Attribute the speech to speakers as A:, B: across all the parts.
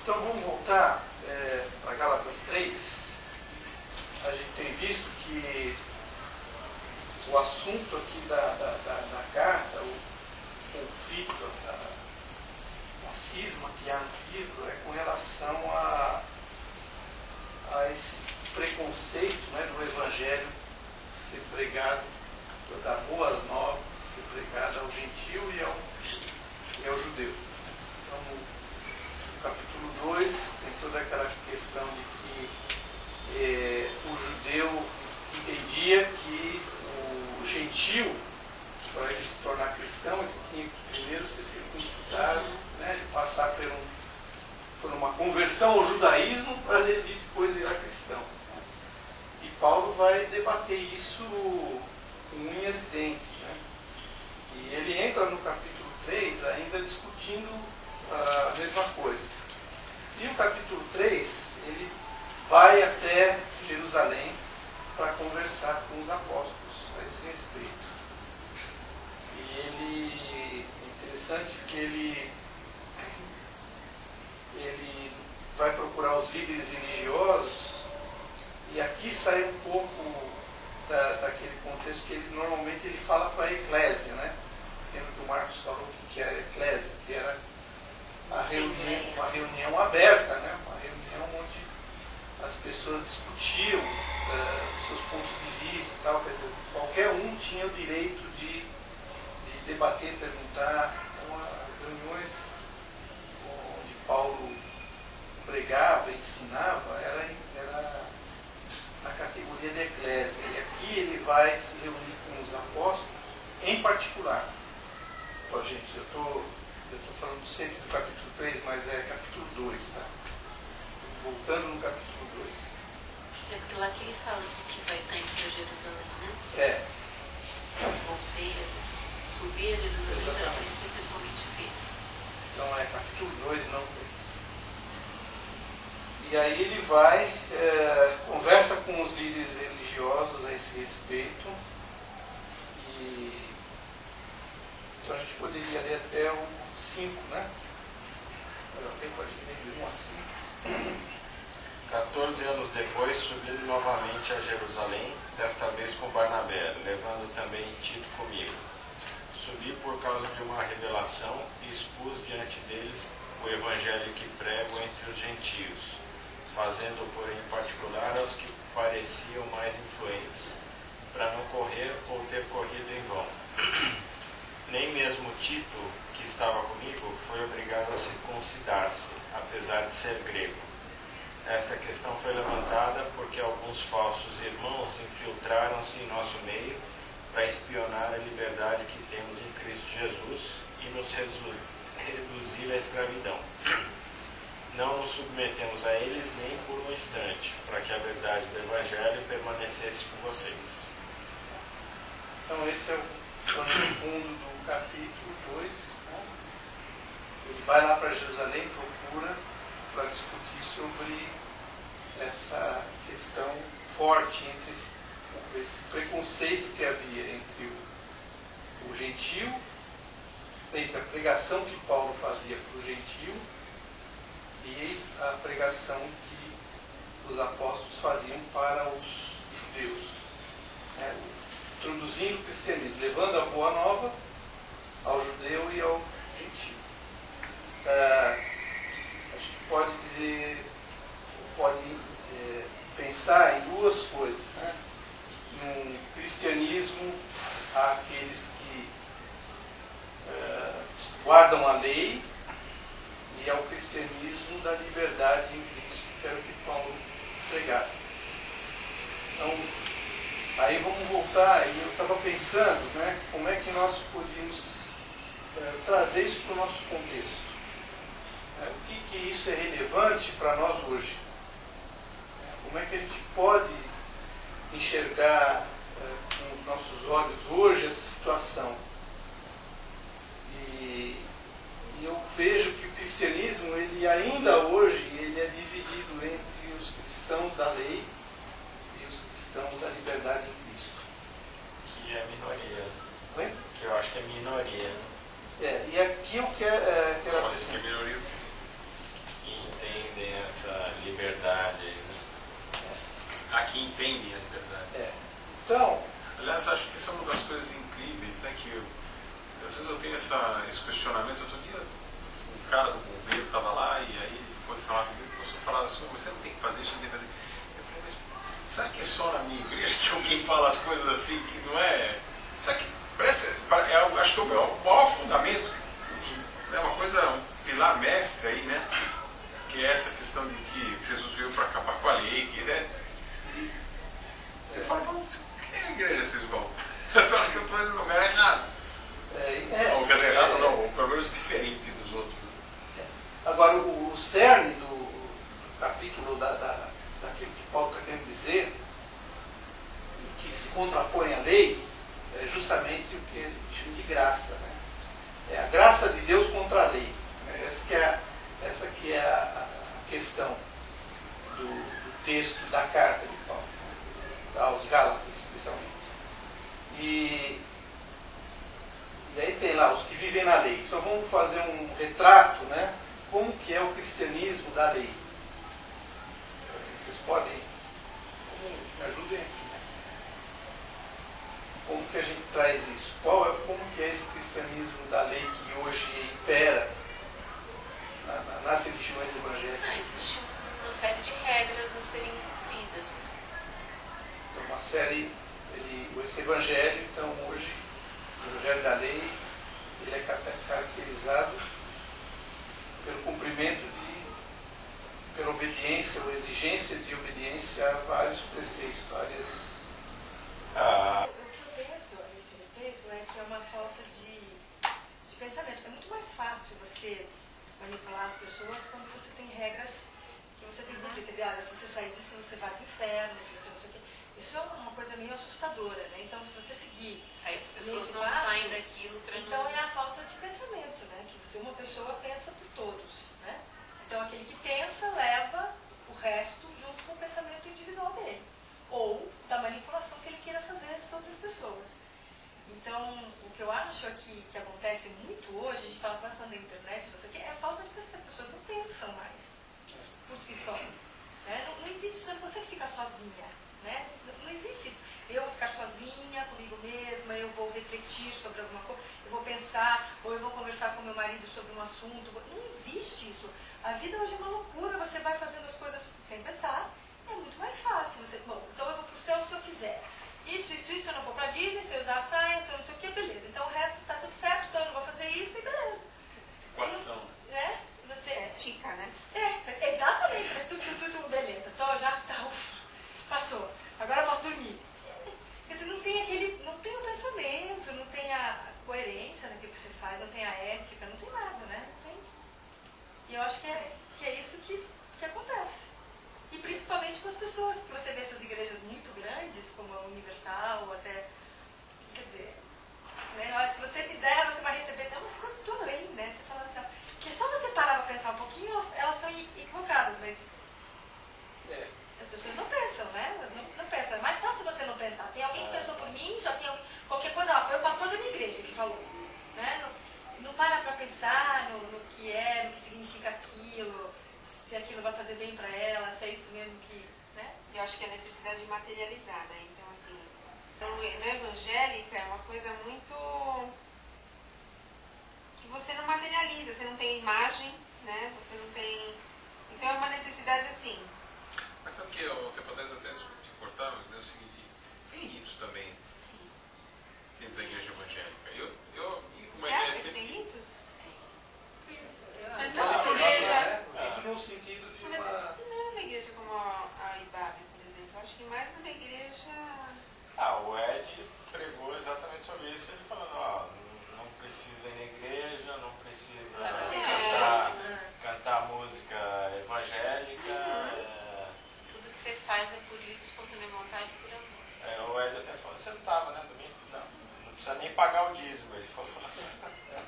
A: Então vamos voltar para Gálatas 3. A gente tem visto que o assunto aqui da carta, o conflito, a cisma que há no livro é com relação a esse preconceito, né, do Evangelho ser pregado, da boa nova ser pregada ao gentio e ao judeu. Então, no capítulo 2 tem toda aquela questão de que o judeu entendia que o gentio, para ele se tornar cristão, ele tinha que primeiro ser circuncidado, né, de passar por uma conversão ao judaísmo para ele depois virar cristão. E Paulo vai debater isso com unhas e dentes. Né? E ele entra no capítulo 3 ainda discutindo a mesma coisa. E o capítulo 3, ele vai até Jerusalém para conversar com os apóstolos a esse respeito. E ele, é interessante que ele vai procurar os líderes religiosos, e aqui sai um pouco daquele contexto que ele, normalmente ele fala para a eclésia, né? Lembra que o Marcos falou que era a eclésia, que era uma reunião aberta, né? Uma reunião onde as pessoas discutiam os seus pontos de vista e tal, quer dizer, qualquer um tinha o direito de debater, perguntar. Então, as reuniões onde Paulo pregava, ensinava, era na categoria de eclésia. E aqui ele vai se reunir com os apóstolos, em particular. Ó, gente, eu estou falando sempre do capítulo 3, mas é capítulo 2, tá? Voltando no capítulo 2.
B: É porque lá que ele fala de que vai estar indo para Jerusalém, né?
A: É.
B: Voltei a subir a Jerusalém para conhecer pessoalmente Pedro.
A: Então é capítulo 2, não 3. E aí ele vai, conversa com os líderes religiosos a esse respeito. E então a gente poderia ler até o 5, né? Alguém pode ler de 1 a 5.
C: 14 anos depois, subi novamente a Jerusalém, desta vez com Barnabé, levando também Tito comigo. Subi por causa de uma revelação e expus diante deles o evangelho que prego entre os gentios, fazendo, porém, em particular aos que pareciam mais influentes, para não correr ou ter corrido em vão. Nem mesmo Tito, que estava comigo, foi obrigado a circuncidar-se, apesar de ser grego. Esta questão foi levantada porque alguns falsos irmãos infiltraram-se em nosso meio para espionar a liberdade que temos em Cristo Jesus e nos reduzir à escravidão. Não nos submetemos a eles nem por um instante, para que a verdade do Evangelho permanecesse com vocês.
A: Então esse é o pano de fundo do capítulo 2. Né? Ele vai lá para Jerusalém, procura para discutir sobre essa questão forte entre esse preconceito que havia entre o gentio, entre a pregação que Paulo fazia para o gentio e a pregação que os apóstolos faziam para os judeus, né? Introduzindo o cristianismo, levando a boa nova ao judeu e ao gentio. A gente pode dizer, pensar em duas coisas, né? No cristianismo, há aqueles que guardam a lei, e ao cristianismo da liberdade em Cristo, que era o que Paulo pregava. Então, aí vamos voltar, e eu estava pensando, né, como é que nós podíamos trazer isso para o nosso contexto. O que isso é relevante para nós hoje? Como é que a gente pode enxergar com os nossos olhos hoje essa situação? E eu vejo que o cristianismo, ele ainda hoje, ele é dividido entre os cristãos da lei e os cristãos da liberdade em Cristo.
C: Que é a minoria.
A: Oi?
C: Que eu acho que é minoria.
A: E aqui eu quero
D: Como assim que é minoria?
C: Que tem
D: que entendem a liberdade.
A: Então,
D: aliás, acho que isso é uma das coisas incríveis, né, que às vezes eu tenho esse questionamento. Outro dia, um cara do bombeiro estava lá e aí ele foi falar comigo, começou a falar assim: você não tem que fazer isso, não tem que fazer. Eu falei: mas será que é só na minha igreja que alguém fala as coisas assim, que não é... Será que acho que é o maior fundamento, é uma coisa, um pilar mestre aí, né? Que é essa questão de que Jesus veio para acabar com a lei, que, né? Eu falo: então, que é a igreja vocês vão? Eu acho que eu estou indo no lugar errado. Ou quer dizer, errado não, ou pelo menos diferente dos outros.
A: Agora, o cerne do capítulo daquilo que Paulo está querendo dizer, que se contrapõe à lei, é justamente o que ele chama de graça. Né? É a graça de Deus contra a lei. Né? Essa que é a questão do texto da carta de Paulo, aos Gálatas especialmente. E aí tem lá os que vivem na lei. Então vamos fazer um retrato, né? Como que é o cristianismo da lei. Vocês podem, me ajudem aqui, né? Como que a gente traz isso? Como que é esse cristianismo da lei que hoje impera nas religiões evangélicas?
B: Existe uma série de regras a serem cumpridas.
A: Então, uma série, esse evangelho, então hoje, o evangelho da lei, ele é caracterizado pelo cumprimento pela obediência ou exigência de obediência a vários preceitos, várias...
E: O que eu penso a esse respeito é que é uma falta de pensamento. É muito mais fácil você manipular as pessoas quando você tem regras que você tem que cumprir. Quer dizer, se você sair disso, você vai para o inferno, se você não sei o quê. Isso é uma coisa meio assustadora, né? Então, se você seguir...
B: Aí as pessoas
E: nesse
B: não
E: passo,
B: saem daquilo para
E: então
B: não...
E: é a falta de pensamento, né? Que uma pessoa pensa por todos, né? Então, aquele que pensa leva o resto junto com o pensamento individual dele. Ou da manipulação que ele queira fazer sobre as pessoas. Então, o que eu acho aqui que acontece muito hoje, a gente estava falando da internet, não sei o quê, é a falta de pensar. As pessoas não pensam mais por si só. Né? Não existe isso, você que fica sozinha. Né? Não existe isso. Eu vou ficar sozinha, comigo mesma, eu vou refletir sobre alguma coisa, eu vou pensar, ou eu vou conversar com meu marido sobre um assunto. Não existe isso. A vida hoje é uma loucura, você vai fazendo as coisas sem pensar, é muito mais fácil. Bom, então eu vou para o céu se eu fizer isso, eu não vou para a Disney, se eu usar a saia, se eu não sei o que, beleza. Então o resto está tudo certo, então eu não vou fazer isso e beleza.
D: Equação.
E: Né? Você...
F: É tica, né?
E: Exatamente. Tudo, beleza. Então já tá, ufa, passou. Agora eu posso dormir. Quer dizer, não tem o pensamento, não tem a coerência naquilo que você faz, não tem a ética, não tem nada, né? Não tem. E eu acho que é isso que acontece. E principalmente com as pessoas, que você vê essas igrejas muito grandes, como a Universal, ou até, quer dizer, né? Olha, se você me der, você vai receber até umas coisas do além, né? Você fala, então, que só você parar para pensar um pouquinho, elas são equivocadas, mas as pessoas não pensam, né? Elas não pensam. É mais fácil você não pensar. Tem alguém que pensou por mim, já tem alguém, qualquer coisa, foi o pastor da minha igreja que falou. Né? Não para para pensar no que é, no que significa aquilo, se aquilo vai fazer bem para ela, se é isso mesmo que... Né?
F: Eu acho que é a necessidade de materializar, né? Então, assim, no evangélico é uma coisa muito... que você não materializa, você não tem imagem, né? Você não tem... Então é uma necessidade assim...
D: Mas sabe que o tempo atrás, até desculpa te cortar, mas é o seguinte, tem isso também dentro da igreja evangélica. Uma
F: Você
D: igreja
F: acha que
D: sempre...
F: tem ritos?
E: Mas
F: não é
E: não,
F: uma igreja...
A: Muito no sentido de
F: Mas acho
A: uma...
F: que não é uma igreja como a IBAB, por exemplo. Acho que mais numa igreja...
C: O Ed pregou exatamente sobre isso, ele falando, não precisa ir na igreja, não precisa cantar música evangélica.
B: Tudo que você faz é por livre, espontânea vontade e por amor.
C: O Ed até falou, você não estava, né, domingo? Não precisa nem pagar o dízimo, ele falou.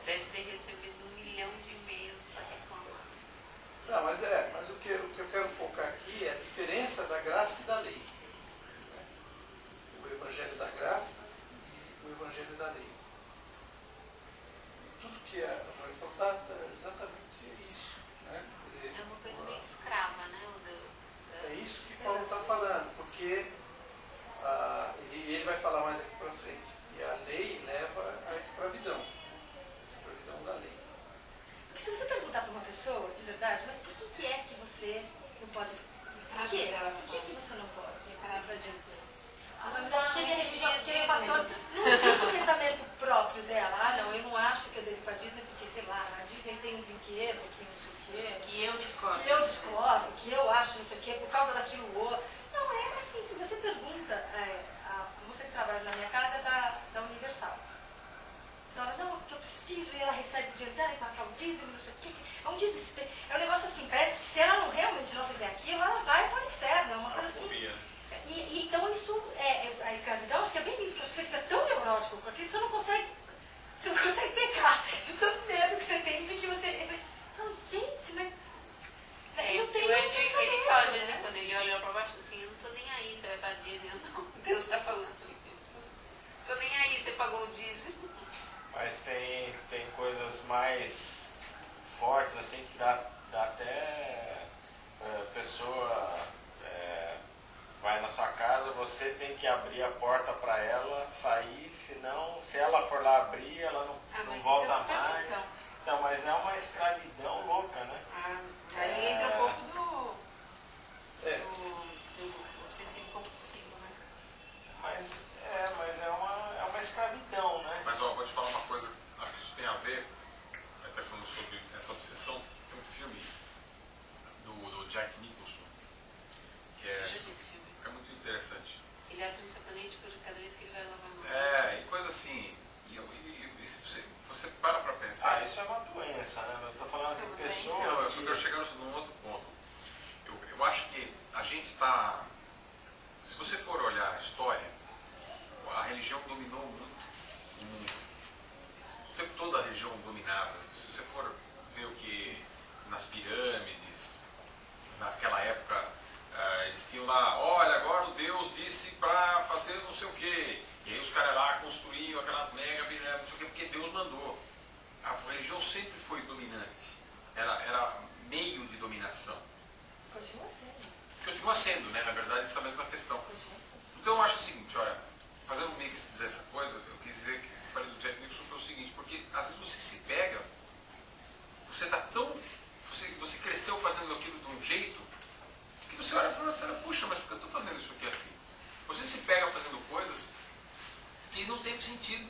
B: Deve ter recebido 1 milhão de e-mails para reclamar.
A: Não, mas o que eu quero focar aqui é a diferença da graça e da lei. O evangelho da graça e o evangelho da lei. Tudo que a mãe falou é exatamente isso. Né?
B: É uma coisa meio escrava, né?
A: É isso que Paulo está falando, porque
E: verdade, mas por que é que você não pode? Por quê? Por que você não pode ir para Disney? Porque o pastor não existe um pensamento próprio dela. Ah, não, eu não acho que eu devo ir para Disney porque, sei lá, a Disney tem um brinquedo que não sei o quê.
F: Que eu discordo.
E: Que eu discordo, que eu acho não sei o quê, por causa daquilo outro. Não, é assim, se você pergunta, a moça que trabalha na minha casa é da Universal. Então ela, não, que eu preciso, e ela recebe o dinheiro dela e pagar o dízimo, não sei o quê. É um desespero. É um negócio assim, parece que se ela não realmente não fizer aquilo, ela vai para o inferno. É uma coisa assim. Então isso, a escravidão, acho que é bem isso, que acho que você fica tão neurótico com aquilo, você não consegue pecar de tanto medo que você tem de que você... Então, gente, mas... Eu tenho
B: Ele fala de vez em quando, ele olha pra baixo assim, eu não tô nem aí, você vai pra Disney ou não. Deus tá falando isso. Tô nem aí, você pagou o dízimo.
C: Mas tem coisas mais fortes, assim, que dá até pessoa vai na sua casa, você tem que abrir a porta para ela sair, senão, se ela for lá abrir, ela não volta mais. Então, mas é uma escravidão louca, né?
F: Aí entra um pouco do obsessivo compulsivo, né?
C: Mas é uma escravidão, né?
D: Mas ó, vou te falar uma coisa, acho que isso tem a ver, até falando sobre essa obsessão, tem um filme do Jack Nicholson, que é muito interessante.
B: Ele abre um sabonete por cada vez que ele vai lavar a mão.
D: E coisa assim, e se você para pra pensar...
C: Isso é uma doença, né? Eu estou falando assim, pessoas...
D: Não, eu só quero chegar num outro ponto. Eu acho que a gente está... Se você for olhar a história, a religião dominou muito o mundo. O tempo todo a religião dominava. Se você for ver o que nas pirâmides, naquela época, eles tinham lá, olha, agora o Deus disse para fazer não sei o quê. E aí os caras lá construíam aquelas mega pirâmides, não sei o quê, porque Deus mandou. A religião sempre foi dominante. Era meio de dominação.
E: Continua sendo.
D: Continua sendo, né? Na verdade, essa mesma questão.
E: Continua sendo.
D: Então eu acho o seguinte, olha, fazendo um mix dessa coisa, eu quis dizer que eu falei do Jack Nicholson foi o seguinte, porque às vezes você se pega, você tá tão... Você cresceu fazendo aquilo de um jeito que você olha e fala assim, puxa, mas por que eu estou fazendo isso aqui assim? Você se pega fazendo coisas que não tem sentido.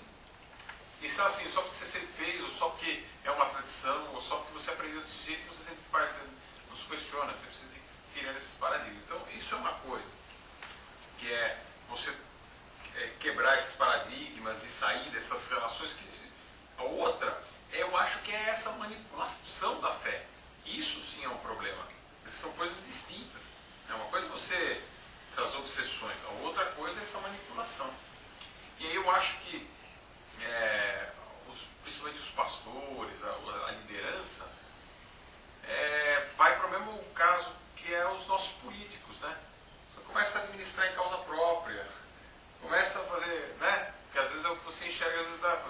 D: E só assim, só porque você sempre fez, ou só porque é uma tradição, ou só porque você aprendeu desse jeito, você sempre faz, você não se questiona, você precisa ir tirando esses paradigmas. Então, isso é uma coisa, que é você quebrar esses paradigmas e sair dessas relações. A outra, eu acho que é essa manipulação da fé. Isso sim é um problema. São coisas distintas. Uma coisa é você, essas obsessões, a outra coisa é essa manipulação. E aí eu acho que principalmente os pastores, a liderança, vai para o mesmo caso que é os nossos políticos, né? Você começa a administrar em causa própria, começa a fazer, né? Porque às vezes é o que você enxerga, às vezes dá.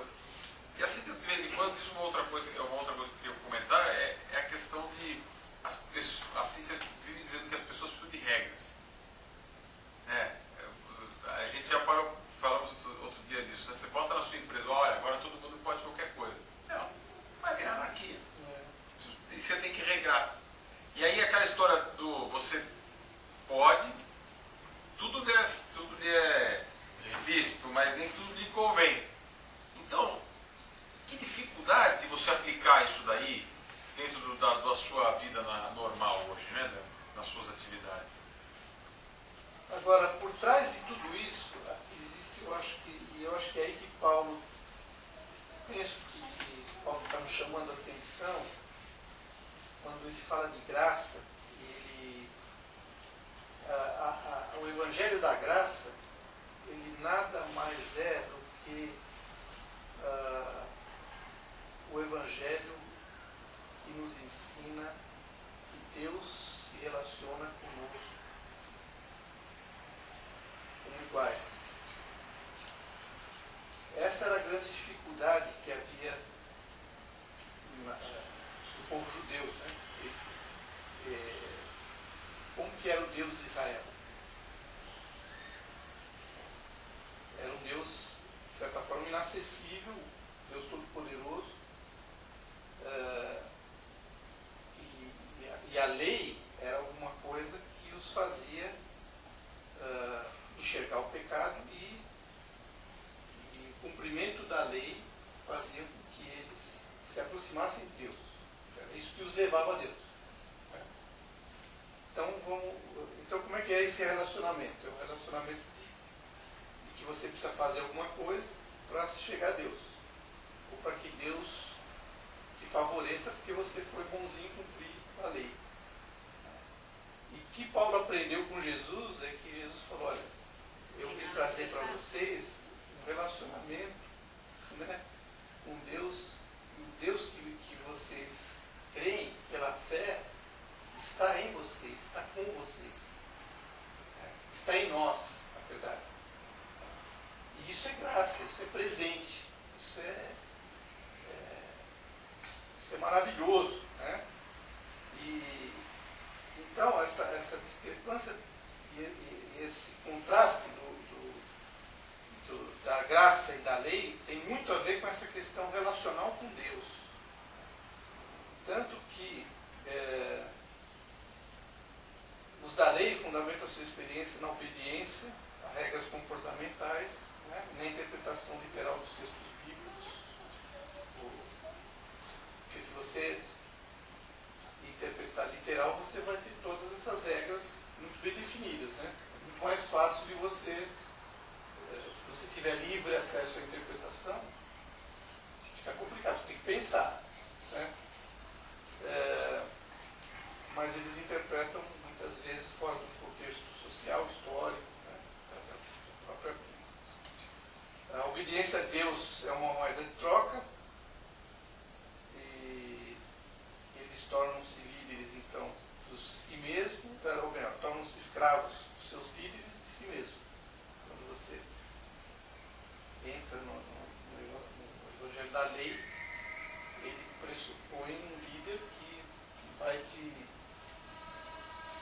D: E assim, de vez em quando, isso é uma outra coisa que eu queria comentar, é a questão de as pessoas, assim, você vive dizendo que as pessoas precisam de regras. A gente já falamos outro dia disso, né? Você bota na sua empresa, olha, agora todo mundo pode qualquer coisa. Não, vai virar anarquia. E você tem que regrar. E aí aquela história do você pode, tudo lhe é visto, mas nem tudo lhe convém. Então, que dificuldade de você aplicar isso daí dentro da sua vida normal hoje, né? Nas suas atividades.
A: Agora, por trás de tudo isso, existe, eu acho que é aí que Paulo, penso que Paulo está nos chamando a atenção, quando ele fala de graça, o Evangelho da Graça, ele nada mais é do que o Evangelho que nos ensina que Deus se relaciona conosco como iguais. Essa era a grande dificuldade que havia no povo judeu, né? Como que era o Deus de Israel? Era um Deus, de certa forma, inacessível, Deus Todo-Poderoso, e a lei era alguma coisa que os fazia enxergar o pecado e o cumprimento da lei fazia com que eles se aproximassem de Deus. Era isso que os levava a Deus. Né? Então, como é que é esse relacionamento? É um relacionamento de que você precisa fazer alguma coisa para chegar a Deus. Ou para que Deus te favoreça porque você foi bonzinho em cumprir a lei. E o que Paulo aprendeu com Jesus é que Jesus falou, olha, eu vim trazer para vocês um relacionamento, né, com Deus, e o Deus que vocês creem pela fé está em vocês, está com vocês, né, está em nós, na verdade. E isso é graça, isso é presente, isso é maravilhoso. Né? E, então, essa discrepância e esse contraste da graça e da lei tem muito a ver com essa questão relacional com Deus. Tanto que os da lei fundamentam a sua experiência na obediência a regras comportamentais, né, na interpretação literal dos textos bíblicos. Porque se você interpretar literal, você vai ter todas essas regras muito bem definidas. Né? É muito mais fácil de você, se você tiver livre acesso à interpretação, fica complicado, você tem que pensar. Né? Mas eles interpretam muitas vezes fora do contexto social, histórico, né? Da própria Bíblia. A obediência a Deus é uma moeda de troca e eles tornam-se líderes, então, de si mesmo, ou melhor, tornam-se escravos dos seus líderes de si mesmo. Quando você entra no Evangelho da Lei, ele pressupõe um líder que vai te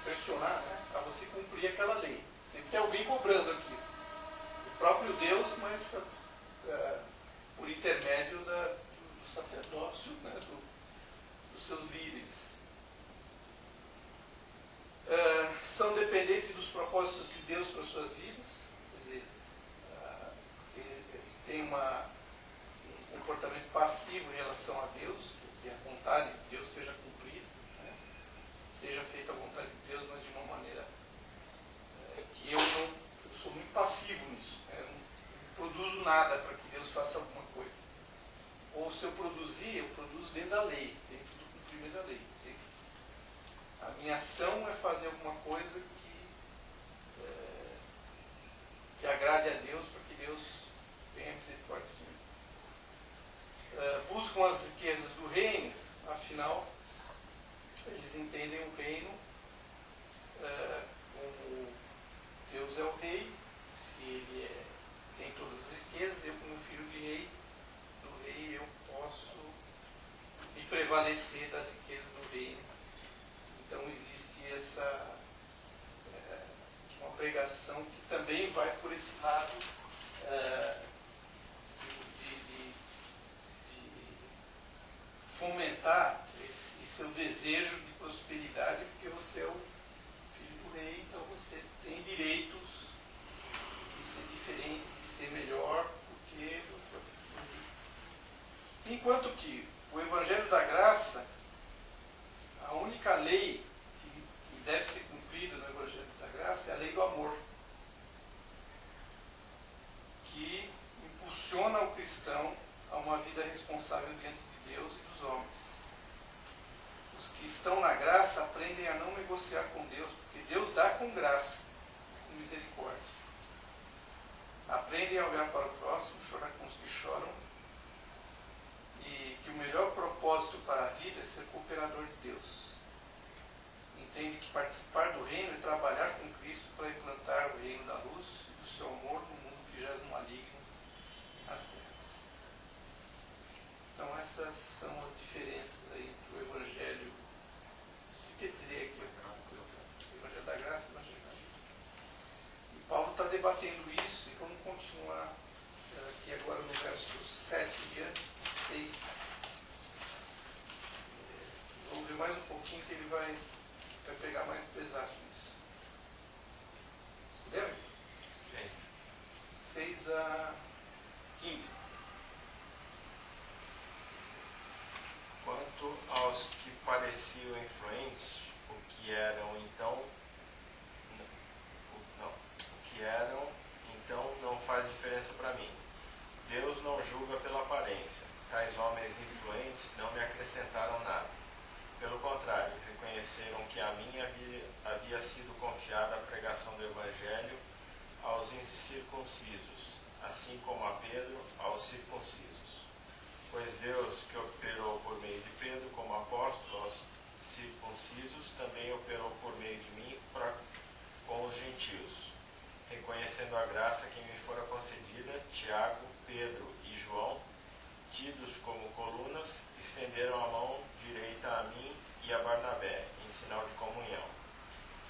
A: pressionar, né, a você cumprir aquela lei. Sempre tem alguém cobrando aquilo. O próprio Deus, mas por intermédio do sacerdócio, né, dos seus líderes. São dependentes dos propósitos de Deus para as suas vidas. Quer dizer, tem um comportamento passivo em relação a Deus, quer dizer, a vontade de Deus seja cumprida, né? Seja feita a vontade de Deus, mas de uma maneira que eu sou muito passivo nisso, né? Eu não produzo nada para que Deus faça alguma coisa. Ou se eu produzir, eu produzo dentro da lei, dentro do cumprimento da lei. A minha ação é fazer alguma coisa que agrade a Deus, para que Deus tenha misericórdia de mim. Buscam as riquezas do reino, afinal, eles entendem o reino como Deus é o rei. Se ele tem todas as riquezas, eu como filho de rei, do rei, eu posso me prevalecer das riquezas do reino. Então existe uma pregação que também vai por esse lado de fomentar esse seu desejo de prosperidade, porque você é o filho do rei, então você tem direitos de ser diferente, de ser melhor, porque você é o filho do rei. Enquanto que o Evangelho da Graça, a única lei que deve ser cumprida no Evangelho da Graça é a lei do amor, que impulsiona o cristão a uma vida responsável diante de Deus e dos homens. Os que estão na graça aprendem a não negociar com Deus, porque Deus dá com graça, com misericórdia. Aprendem a olhar para o próximo, chorar com os que choram, e que o melhor propósito para a vida é ser cooperador de Deus. Entende que participar do reino é trabalhar com Cristo para implantar o reino da luz e do seu amor no mundo que jaz no maligno e nas trevas. Então essas são as diferenças aí do Evangelho. Se quer dizer aqui o Evangelho da Graça e o Evangelho da Vida. E Paulo está debatendo isso, e vamos continuar aqui agora no verso 7 diante, 6. Vamos ver mais um pouquinho que ele vai vai pegar mais pesado nisso. Você lembra?
C: Sim.
A: 6:15.
C: Quanto aos que pareciam influentes, o que eram então não faz diferença para mim. Deus não julga pela aparência. Tais homens influentes não me acrescentaram nada. Pelo contrário, reconheceram que a mim havia sido confiada a pregação do Evangelho aos incircuncisos, assim como a Pedro aos circuncisos. Pois Deus, que operou por meio de Pedro como apóstolo aos circuncisos, também operou por meio de mim com os gentios. Reconhecendo a graça que me fora concedida, Tiago, Pedro e João, tidos como colunas, estenderam a mão direita a mim e a Barnabé, em sinal de comunhão.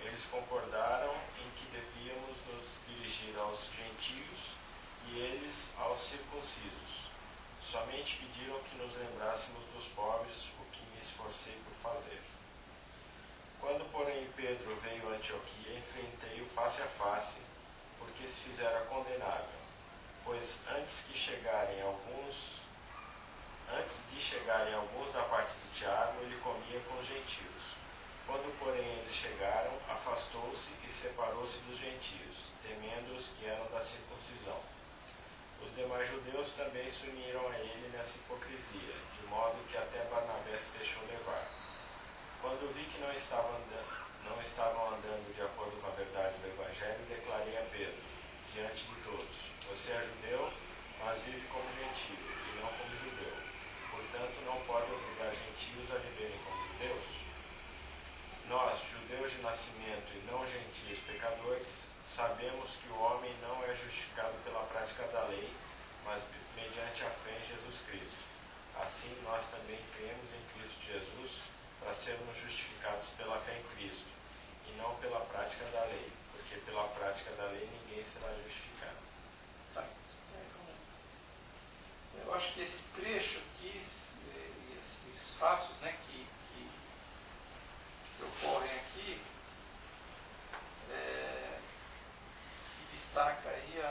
C: Eles concordaram em que devíamos nos dirigir aos gentios e eles aos circuncisos. Somente pediram que nos lembrássemos dos pobres, o que me esforcei por fazer. Quando, porém, Pedro veio a Antioquia, enfrentei-o face a face, porque se fizera condenável, pois antes de chegarem alguns da parte de Tiago, ele comia com os gentios. Quando, porém, eles chegaram, afastou-se e separou-se dos gentios, temendo os que eram da circuncisão. Os demais judeus também se uniram a ele nessa hipocrisia, de modo que até Barnabé se deixou levar. Quando vi que não estavam andando de acordo com a verdade do Evangelho, declarei a Pedro, diante de todos: você é judeu, mas vive como gentio, e não como judeu. Portanto, não pode obrigar gentios a viverem como judeus. Nós, judeus de nascimento e não gentios pecadores, sabemos que o homem não é justificado pela prática da lei, mas mediante a fé em Jesus Cristo. Assim, nós também cremos em Cristo Jesus para sermos justificados pela fé em Cristo, e não pela prática da lei, porque pela prática da lei ninguém será justificado.
A: Tá. Eu acho que esse trecho aqui, esses fatos, né, que ocorrem aqui, se destaca aí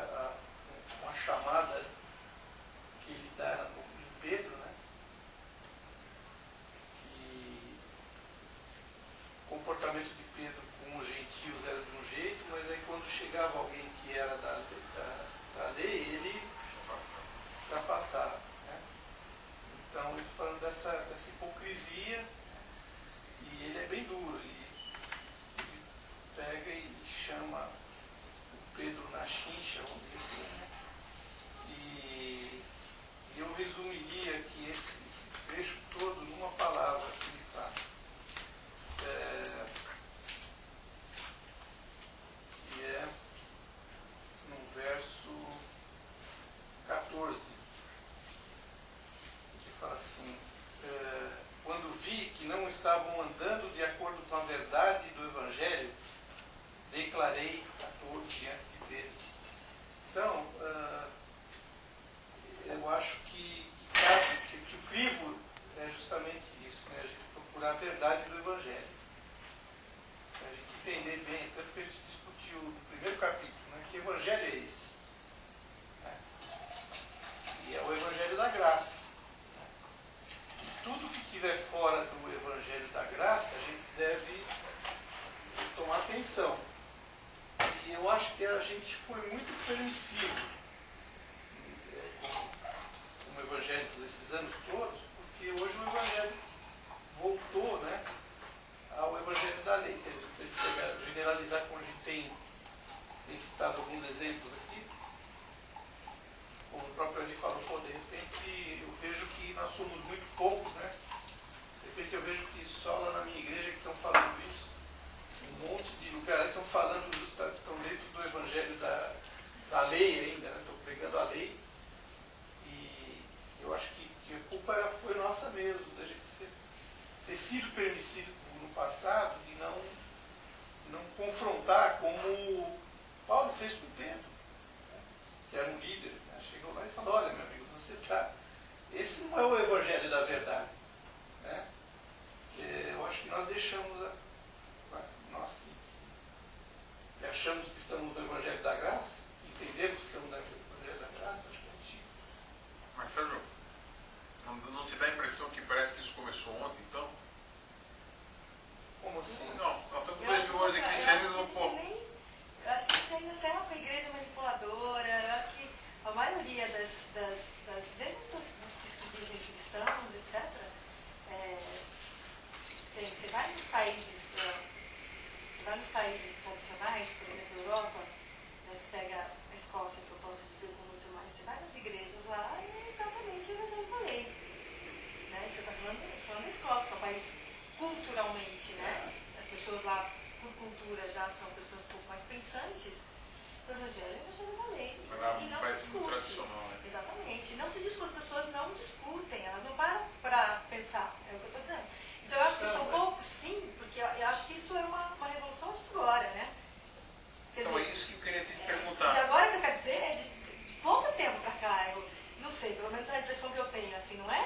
A: uma chamada que ele dá em Pedro, né, que o comportamento de Pedro com os gentios era de um jeito, mas aí quando chegava alguém que era da lei, ele se afastava. Né? Então, ele falando dessa hipocrisia, e ele é bem duro, ele pega e chama o Pedro na chincha, vamos dizer assim, né? E eu resumiria aqui esse trecho todo numa palavra que ele fala. Que é no verso 14, que fala assim: quando vi que não estavam andando de acordo com a verdade do Evangelho, declarei a todos diante de Pedro. Então, eu acho que o crivo é justamente isso, né? A gente procurar a verdade do Evangelho. A gente entender bem, tanto que a gente discutiu no primeiro capítulo, né? Que Evangelho é esse? Né? E é o Evangelho da graça. Né? E tudo que estiver fora do Evangelho da graça, a gente deve tomar atenção. E eu acho que a gente foi muito permissivo com o Evangelho desses anos todos, porque hoje o Evangelho voltou, né, ao Evangelho da lei. Quer dizer, se a gente pegar, generalizar, como a gente tem citado alguns exemplos aqui, como o próprio ali falou, de repente eu vejo que nós somos muito poucos, né? De repente eu vejo que só lá na minha igreja que estão falando isso. Um monte de lugares estão falando, estão dentro do Evangelho da lei ainda, né? Estão pregando a lei. E eu acho que a culpa foi nossa mesmo, da gente ter sido permissivo no passado de não confrontar como Paulo fez com Pedro, né? Que era um líder, né? Chegou lá e falou: olha, meu amigo, esse não é o Evangelho da verdade, né? Eu acho que nós deixamos
E: vai nos países tradicionais, por exemplo, a Europa, né, você pega a Escócia, que eu posso dizer com muito mais, você vai nas igrejas lá e é exatamente o evangelho da lei. Né? Você está falando da Escócia, que é um país culturalmente, né? As pessoas lá, por cultura, já são pessoas um pouco mais pensantes. O evangelho é o evangelho da lei. E não se discute.
D: Tradicional, né?
E: Exatamente. Não se discute, as pessoas não discutem, elas não param para pensar, é o que eu estou dizendo. Então eu acho que são poucos, sim, porque eu acho que isso é uma revolução de agora, né? Quer
D: Então é
E: dizer,
D: isso que eu queria te
E: de
D: perguntar.
E: agora que eu quero dizer, é de pouco tempo para cá, eu não sei, pelo menos a impressão que eu tenho, assim, não é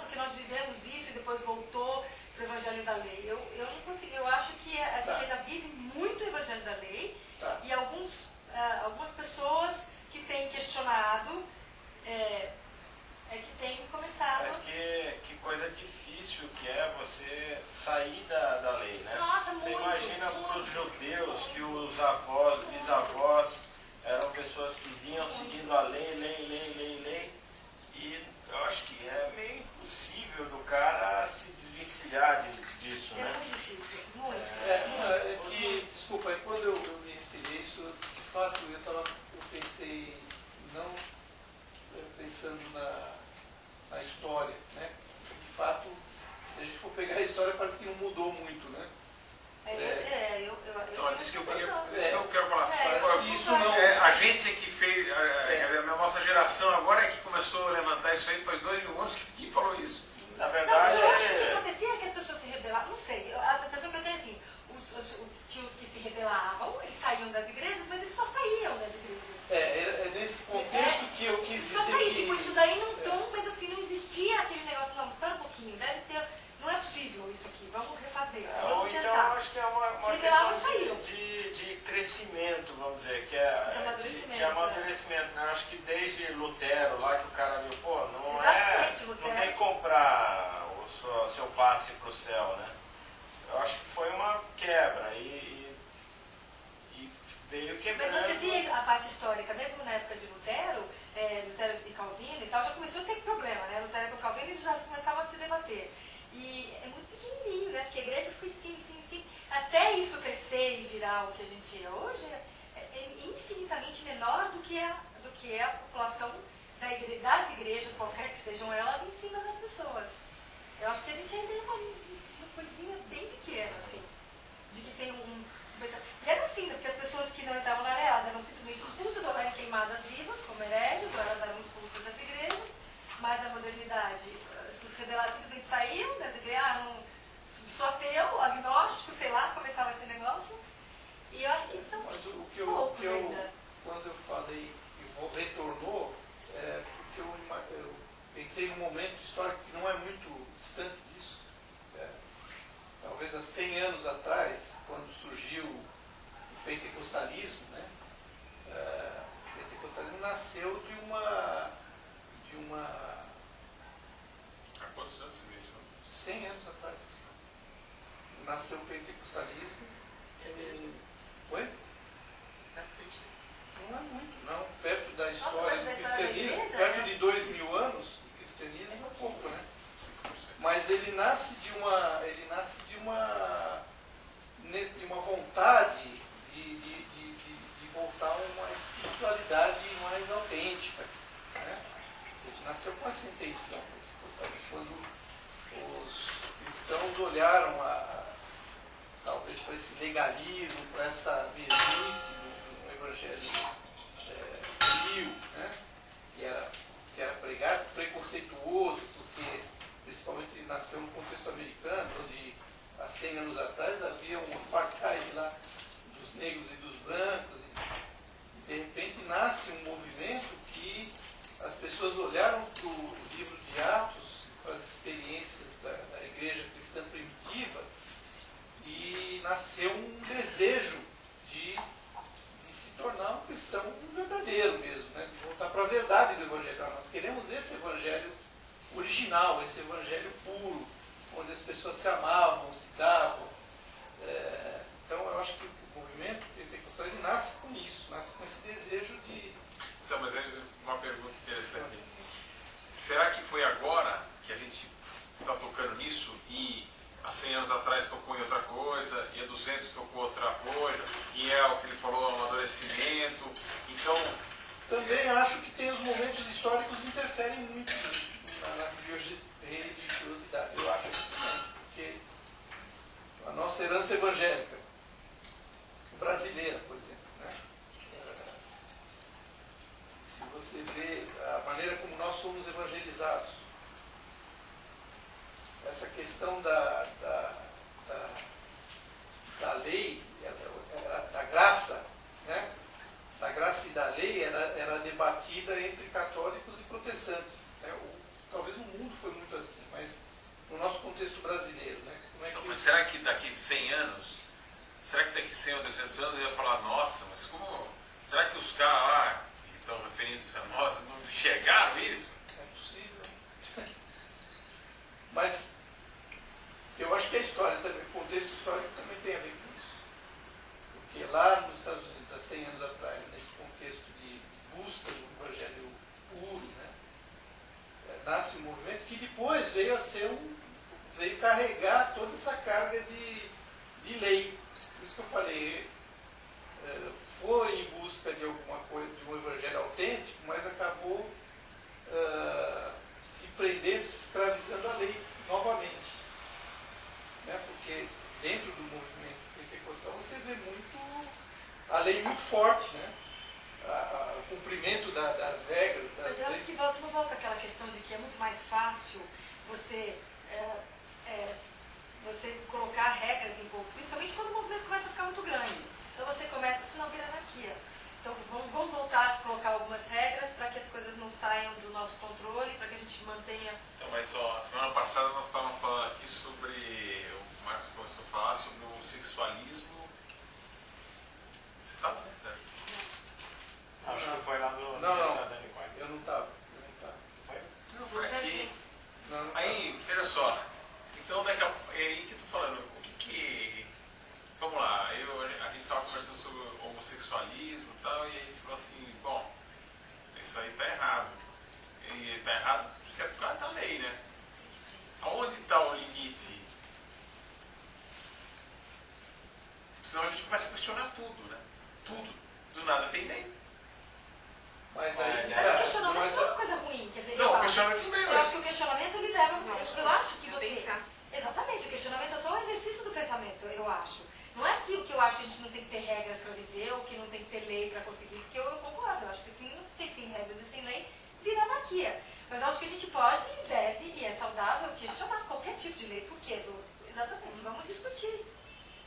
E: porque nós vivemos isso e depois voltou para o evangelho da lei. Eu não consigo, eu acho que a gente ainda vive muito o evangelho da lei e algumas pessoas que têm questionado que têm começado...
C: Mas que coisa difícil que é você sair da lei, né?
E: Nossa,
C: você
E: muito,
C: imagina para os
E: muito,
C: judeus
E: muito,
C: que os avós, bisavós eram pessoas que vinham seguindo a lei, e eu acho que é meio impossível do cara se desvencilhar disso,
E: É
C: né?
E: muito difícil, muito.
A: Desculpa, quando eu me referi a isso, de fato, eu pensei, não pensando na história, né? De fato, se a gente for pegar a história, parece que não mudou muito, né?
D: Então, é disso que eu quero falar.
A: Parece que isso não...
D: A gente é que fez, a nossa geração agora é que começou a levantar isso aí, faz 2000 anos que falou isso.
C: Na
E: Não,
C: verdade,
E: eu acho que o que acontecia é que as pessoas se rebelavam, não sei, a impressão que eu tenho é assim, tinha os que se rebelavam, eles saíam das igrejas, mas eles só saíam das igrejas.
A: É nesse contexto que eu quis
E: Eles
A: dizer
E: só saíam,
A: que...
E: tipo, isso daí não tão, mas assim, não existia aquele negócio, não, espera um pouquinho, deve ter, não é possível isso aqui, vamos refazer,
C: ou
E: vamos
C: então
E: tentar.
C: acho que é uma
E: Se rebelavam,
C: questão
E: saíram.
C: de crescimento, vamos dizer, que é
E: De amadurecimento,
C: de amadurecimento, né? Acho que desde Lutero lá que o cara viu, pô, não
E: Exatamente, Lutero.
C: não tem que comprar o seu passe para o céu, né? Eu acho que foi uma quebra e veio quebrando.
E: Mas você via a parte histórica, mesmo na época de Lutero, Lutero e Calvino e tal, já começou a ter problema, né? Lutero e Calvino eles já começavam a se debater. E é muito pequenininho, né? Porque a igreja ficou em cima, até isso crescer e virar o que a gente é hoje, é infinitamente menor do que a população das igrejas, qualquer que sejam elas, em cima das pessoas. Eu acho que a gente ainda é uma coisinha bem pequena, assim, de que tem E era assim, porque as pessoas que não entravam na lei, elas eram simplesmente expulsas ou eram queimadas vivas, como hereges, ou elas eram expulsas das igrejas, mas na modernidade, os rebelados simplesmente saíam das igrejas, só ateu, agnóstico, sei lá, começava esse negócio. E eu acho que são poucos ainda.
A: Quando eu falei que retornou, porque eu pensei num momento histórico que não é muito distante disso. Talvez há 100 anos atrás, quando surgiu o pentecostalismo, né? O pentecostalismo nasceu de uma...
D: Há quantos anos você mencionou?
A: 100 anos atrás. Nasceu o pentecostalismo. Oi?
B: Bastante.
A: Não é muito, não. Perto da
E: Nossa,
A: história
E: mas
A: do
E: da história da
A: cristianismo,
E: igreja,
A: perto
E: né?
A: de 2000 anos, o cristianismo é pouco, né?
D: 5%.
A: Mas ele nasce de uma vontade de voltar a uma espiritualidade mais autêntica, né? Ele nasceu com essa intenção. Quando os cristãos olharam talvez para esse legalismo, para essa mesmice no evangelho frio, né? que era pregado, preconceituoso, porque principalmente ele nasceu no contexto americano, onde há 100 anos atrás havia um apartheid lá dos negros e dos brancos, e de repente nasce um movimento que as pessoas olharam para o livro de Atos, para as experiências da igreja cristã primitiva, e nasceu um desejo de se tornar um cristão verdadeiro mesmo, né? De voltar para a verdade do evangelho. Nós queremos esse evangelho original, esse evangelho puro, onde as pessoas se amavam, se davam. Então eu acho que o movimento pentecostal ele nasce com isso, nasce com esse desejo de...
D: Então, mas é uma pergunta interessante. Será que foi agora que a gente está tocando nisso e há 100 anos atrás tocou tocou em outra coisa, e a 200 tocou outra coisa, e é o que ele falou, amadurecimento. Então,
A: Também acho que tem os momentos históricos que interferem muito na religiosidade. Eu acho isso também, porque a nossa herança evangélica, brasileira, por exemplo, né? Se você vê a maneira como nós somos evangelizados, essa questão da lei, da graça, né? Da graça e da lei era debatida entre católicos e protestantes. Né? Talvez no mundo foi muito assim, mas no nosso contexto brasileiro. Né? Como é que...
D: mas será que daqui 100 anos, será que daqui 100 ou 200 anos eu ia falar, nossa, mas como, será que os caras lá que estão referindo-se a nós não enxergaram isso?
A: É possível. Mas eu acho que a história também, o contexto histórico também tem a ver com isso. Porque lá nos Estados Unidos, há 100 anos atrás, nesse contexto de busca do evangelho puro, né, nasce um movimento que depois veio a ser veio carregar toda essa carga de lei. Por isso que eu falei, foi em busca de alguma coisa, de um evangelho autêntico, mas acabou se prendendo, se escravizando a lei novamente. Né? Porque dentro do movimento pentecostal você vê a lei muito forte, né? O cumprimento das regras.
E: Mas eu acho que volta aquela questão de que é muito mais fácil você colocar regras em pouco, principalmente quando o movimento começa a ficar muito grande. Então você começa, senão vira anarquia. Então vamos voltar a colocar algumas regras para que as coisas não saiam do nosso controle, para que a gente mantenha...
D: Então, mas ó, semana passada nós estávamos falando aqui sobre, o Marcos começou a falar sobre o sexualismo. Você estava, né, Sérgio?
C: Acho que foi lá no
A: Não,
C: aniversário.
A: eu não estava.
C: Foi?
D: Não, foi aqui.
A: Não,
D: Aí, veja só, então daqui a pouco, é aí que eu estou falando, o que vamos lá, a gente estava conversando sobre homossexualismo e tal, e aí ele falou assim, bom, isso aí está errado. E está errado por causa da lei, né? Aonde está o limite? Senão a gente começa a questionar tudo, né? Tudo. Do nada tem lei.
A: Mas aí...
E: Mas o questionamento não é uma coisa ruim, quer dizer,
D: Não, o
E: acho.
D: questionamento também,
E: Eu acho que o questionamento ele leva você. Eu acho que você.
F: Pensar.
E: Exatamente, o questionamento é só um exercício do pensamento, eu acho. Não é que eu acho que a gente não tem que ter regras para viver ou que não tem que ter lei para conseguir, porque eu concordo. Eu acho que sem regras e sem lei vira anarquia. Mas eu acho que a gente pode e deve, e é saudável, questionar qualquer tipo de lei. Por quê? Exatamente, vamos discutir.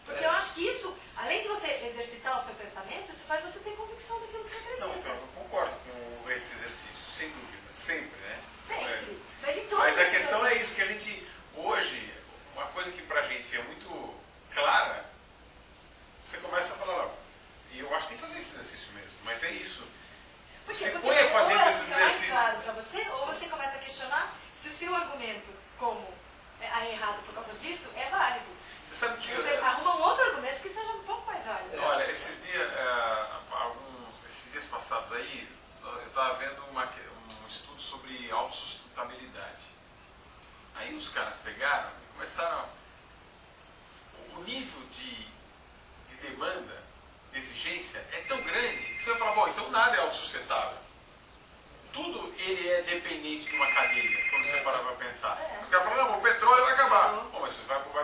E: Porque eu acho que isso, além de você exercitar o seu pensamento, isso faz você ter convicção daquilo que você acredita.
D: Não, então eu concordo com esse exercício, sem dúvida, sempre, né?
E: Sempre. Mas, em todos
D: Mas a
E: esses
D: questão é
E: aspectos.
D: isso, que a gente, hoje, uma coisa que pra gente é muito clara, você começa a falar, e eu acho que tem que fazer esse exercício mesmo, mas é isso.
E: Por quê?
D: Você
E: Porque
D: põe a fazer
E: ou
D: esses
E: fica mais
D: exercícios.
E: claro para você, ou você começa a questionar se o seu argumento, como é errado por causa disso, é válido.
D: Você sabe que
E: Você arruma um outro argumento que seja um pouco mais válido.
D: olha, esses dias passados aí, eu estava vendo um estudo sobre autossustentabilidade. Aí os caras pegaram e começaram. O nível de demanda, de exigência, é tão grande que você vai falar, bom, então nada é autossustentável. Tudo ele é dependente de uma cadeia, quando você parar para pensar. Os caras falam, não, o petróleo vai acabar. Bom, mas você vai pro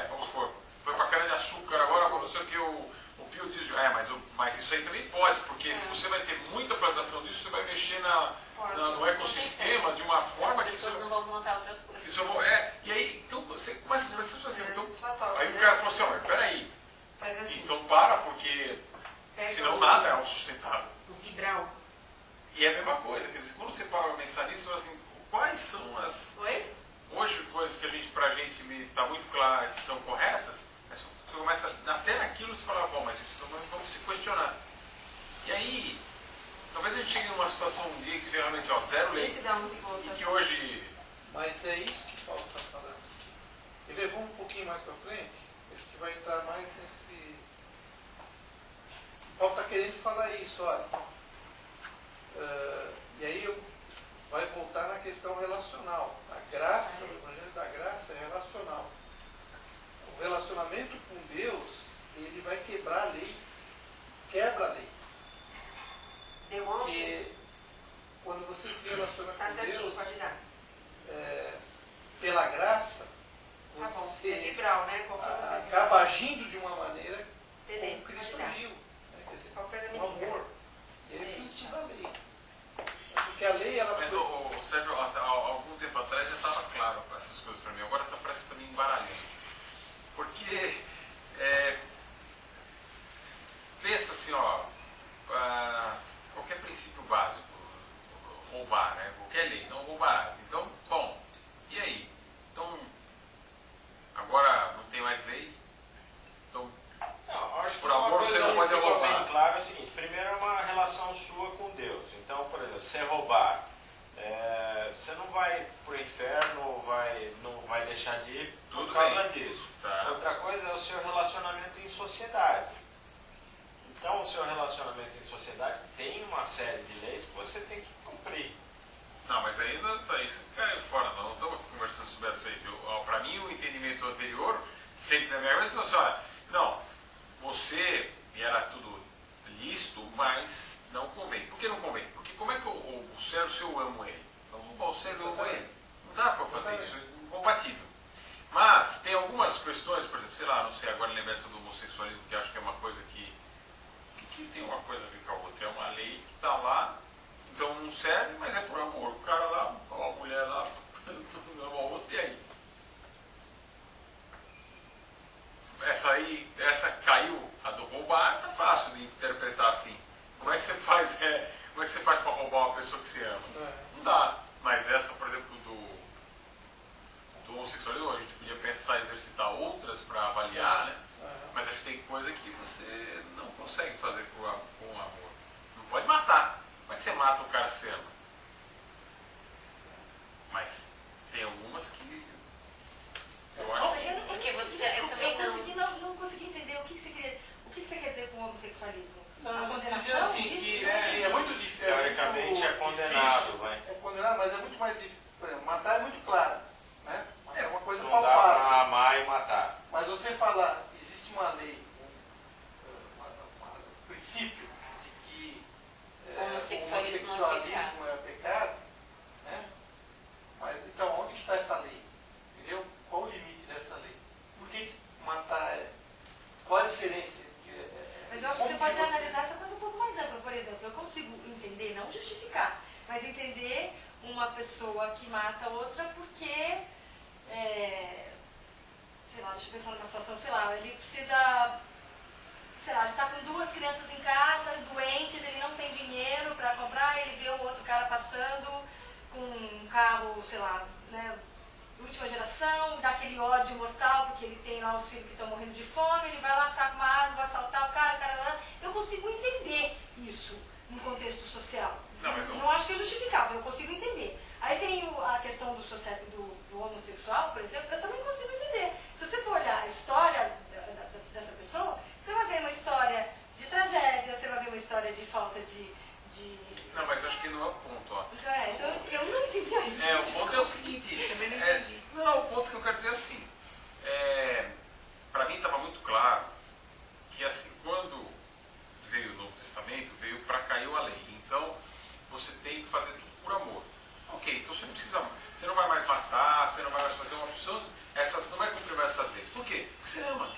D: vamos supor, foi para cana de açúcar, agora não sei o que, o biodiesel. Mas isso aí também pode, porque se você vai ter muita plantação disso, você vai mexer no ecossistema de uma forma
B: As
D: que
B: pessoas não vão plantar outras coisas.
D: e aí, então você começa a pensar assim, então, aí o cara falou assim, olha, peraí,
F: Faz assim.
D: então para, porque senão nada é autossustentável.
F: O vibral.
D: E é a mesma coisa, quer dizer, quando você para para pensar nisso, você fala assim, quais são as...
F: Oi?
D: Hoje, coisas que pra gente está muito claro que são corretas, mas você começa, até naquilo você fala, bom, mas isso vamos se questionar. E aí, talvez a gente chegue numa situação um dia que você realmente, zero lei,
F: Esse dá uns e
D: e
F: voltas.
D: que hoje...
A: Mas é isso que Paulo está falando. Ele levou um pouquinho mais para frente, acho que vai entrar mais nesse... Paulo está querendo falar isso, olha. E aí vai voltar na questão relacional. A graça, o Evangelho da Graça é relacional. O relacionamento com Deus, ele vai quebrar a lei. Quebra a lei.
E: Deu 11?
A: Porque quando você se relaciona
E: Tá
A: com
E: certinho,
A: Deus,
E: pode dar.
A: pela graça,
E: Tá bom.
A: você
E: Equilibrar, né? Conforme você
A: acaba agindo de uma maneira
E: Beleza,
A: como Cristo
E: pode dar.
A: agiu. Né? Quer dizer,
E: Qual coisa me
A: o
E: liga.
A: amor. E aí o sentido da lei. Porque a lei, ela
D: Mas,
A: foi...
D: o Sérgio, há algum tempo atrás já estava claro essas coisas para mim. Agora parece que está me embaralhando. Porque, pensa assim, qualquer princípio básico, roubar, né? Qualquer lei, não roubarás. Então, bom, e aí? Então, agora não tem mais lei? Então,
C: Não, acho que
D: por
C: uma
D: amor
C: coisa
D: você não
C: que
D: pode
C: ficou
D: roubar.
C: bem claro é o seguinte: primeiro é uma relação sua com Deus. Então, por exemplo, você roubar, você não vai pro inferno, não vai deixar de ir por
D: Tudo
C: causa
D: bem.
C: disso.
D: Tá.
C: Outra coisa é o seu relacionamento em sociedade. Então, o seu relacionamento em sociedade tem uma série de leis que você tem que cumprir.
D: Não, mas aí isso cai fora, nós não estamos conversando sobre as leis. Para mim, o entendimento anterior, sempre na minha cabeça, assim, olha, não, você, e era tudo lícito, mas não convém. Por que não convém? Porque como é que eu roubo o Sérgio se eu amo ele? Então, roubar o Sérgio, eu amo ele. Não dá para fazer isso, é incompatível. Mas tem algumas questões, por exemplo, sei lá, não sei agora lembrar essa do homossexualismo, que acho que é uma coisa que tem uma coisa a ver com a outra. É uma lei que está lá, então não serve, mas é por amor. O cara lá, a mulher lá, tudo ama o outro, e aí? Essa caiu, a do roubar, tá fácil de interpretar assim. Como é que você faz, como é que você faz para roubar uma pessoa que você ama? Não dá. Mas essa, por exemplo, do homossexualismo, a gente podia pensar, exercitar outras para avaliar, né? Mas acho que tem coisa que você não consegue fazer com amor. Não pode matar. Como é que você mata o cara que você ama? Mas tem algumas que eu acho que...
B: Porque você, eu
E: Desculpa,
B: também
E: não consegui entender o que você quer dizer com o homossexualismo.
A: Não,
E: A
A: dizer
E: condenação
A: assim,
E: disso?
A: que
E: Não entendi.
A: é muito difícil.
C: Teoricamente é condenado, vai.
A: É condenado, mas é muito mais difícil. Por exemplo, matar é muito claro. Né? É uma coisa
C: Não dá
A: palpável.
C: para amar e matar.
A: Mas você falar, existe uma lei, um princípio de que
B: Homossexualismo é
A: homossexualismo é pecado, né? Mas então onde que está essa lei? Entendeu? Qual o limite dessa lei? Por que matar qual a diferença?
E: Mas eu acho que você pode analisar essa coisa um pouco mais ampla. Por exemplo, eu consigo entender, não justificar, mas entender uma pessoa que mata outra porque, sei lá, deixa eu pensar numa situação, sei lá, ele precisa, sei lá, ele está com 2 crianças em casa, doentes, ele não tem dinheiro para comprar, ele vê o outro cara passando com um carro, sei lá, né, última geração, dá aquele ódio mortal, porque ele tem lá os filhos que estão morrendo de fome, ele vai lá, saca uma arma, vai assaltar o cara, eu consigo entender isso no contexto social. Não acho que é justificável, eu consigo entender. Aí vem a questão do homossexual, por exemplo, eu também consigo entender. Se você for olhar a história dessa pessoa, você vai ver uma história de tragédia, você vai ver uma história de falta de...
D: Não, mas acho que não é o ponto, ó.
E: Então eu não entendi ainda.
D: O ponto é o seguinte,
E: Também não entendi.
D: não, o ponto que eu quero dizer é assim, para mim estava muito claro que assim, quando veio o Novo Testamento, veio para caiu a lei. Então, você tem que fazer tudo por amor. Ok, então você não precisa, você não vai mais matar, você não vai mais fazer uma opção, não vai cumprir mais essas leis. Por quê? Porque você ama.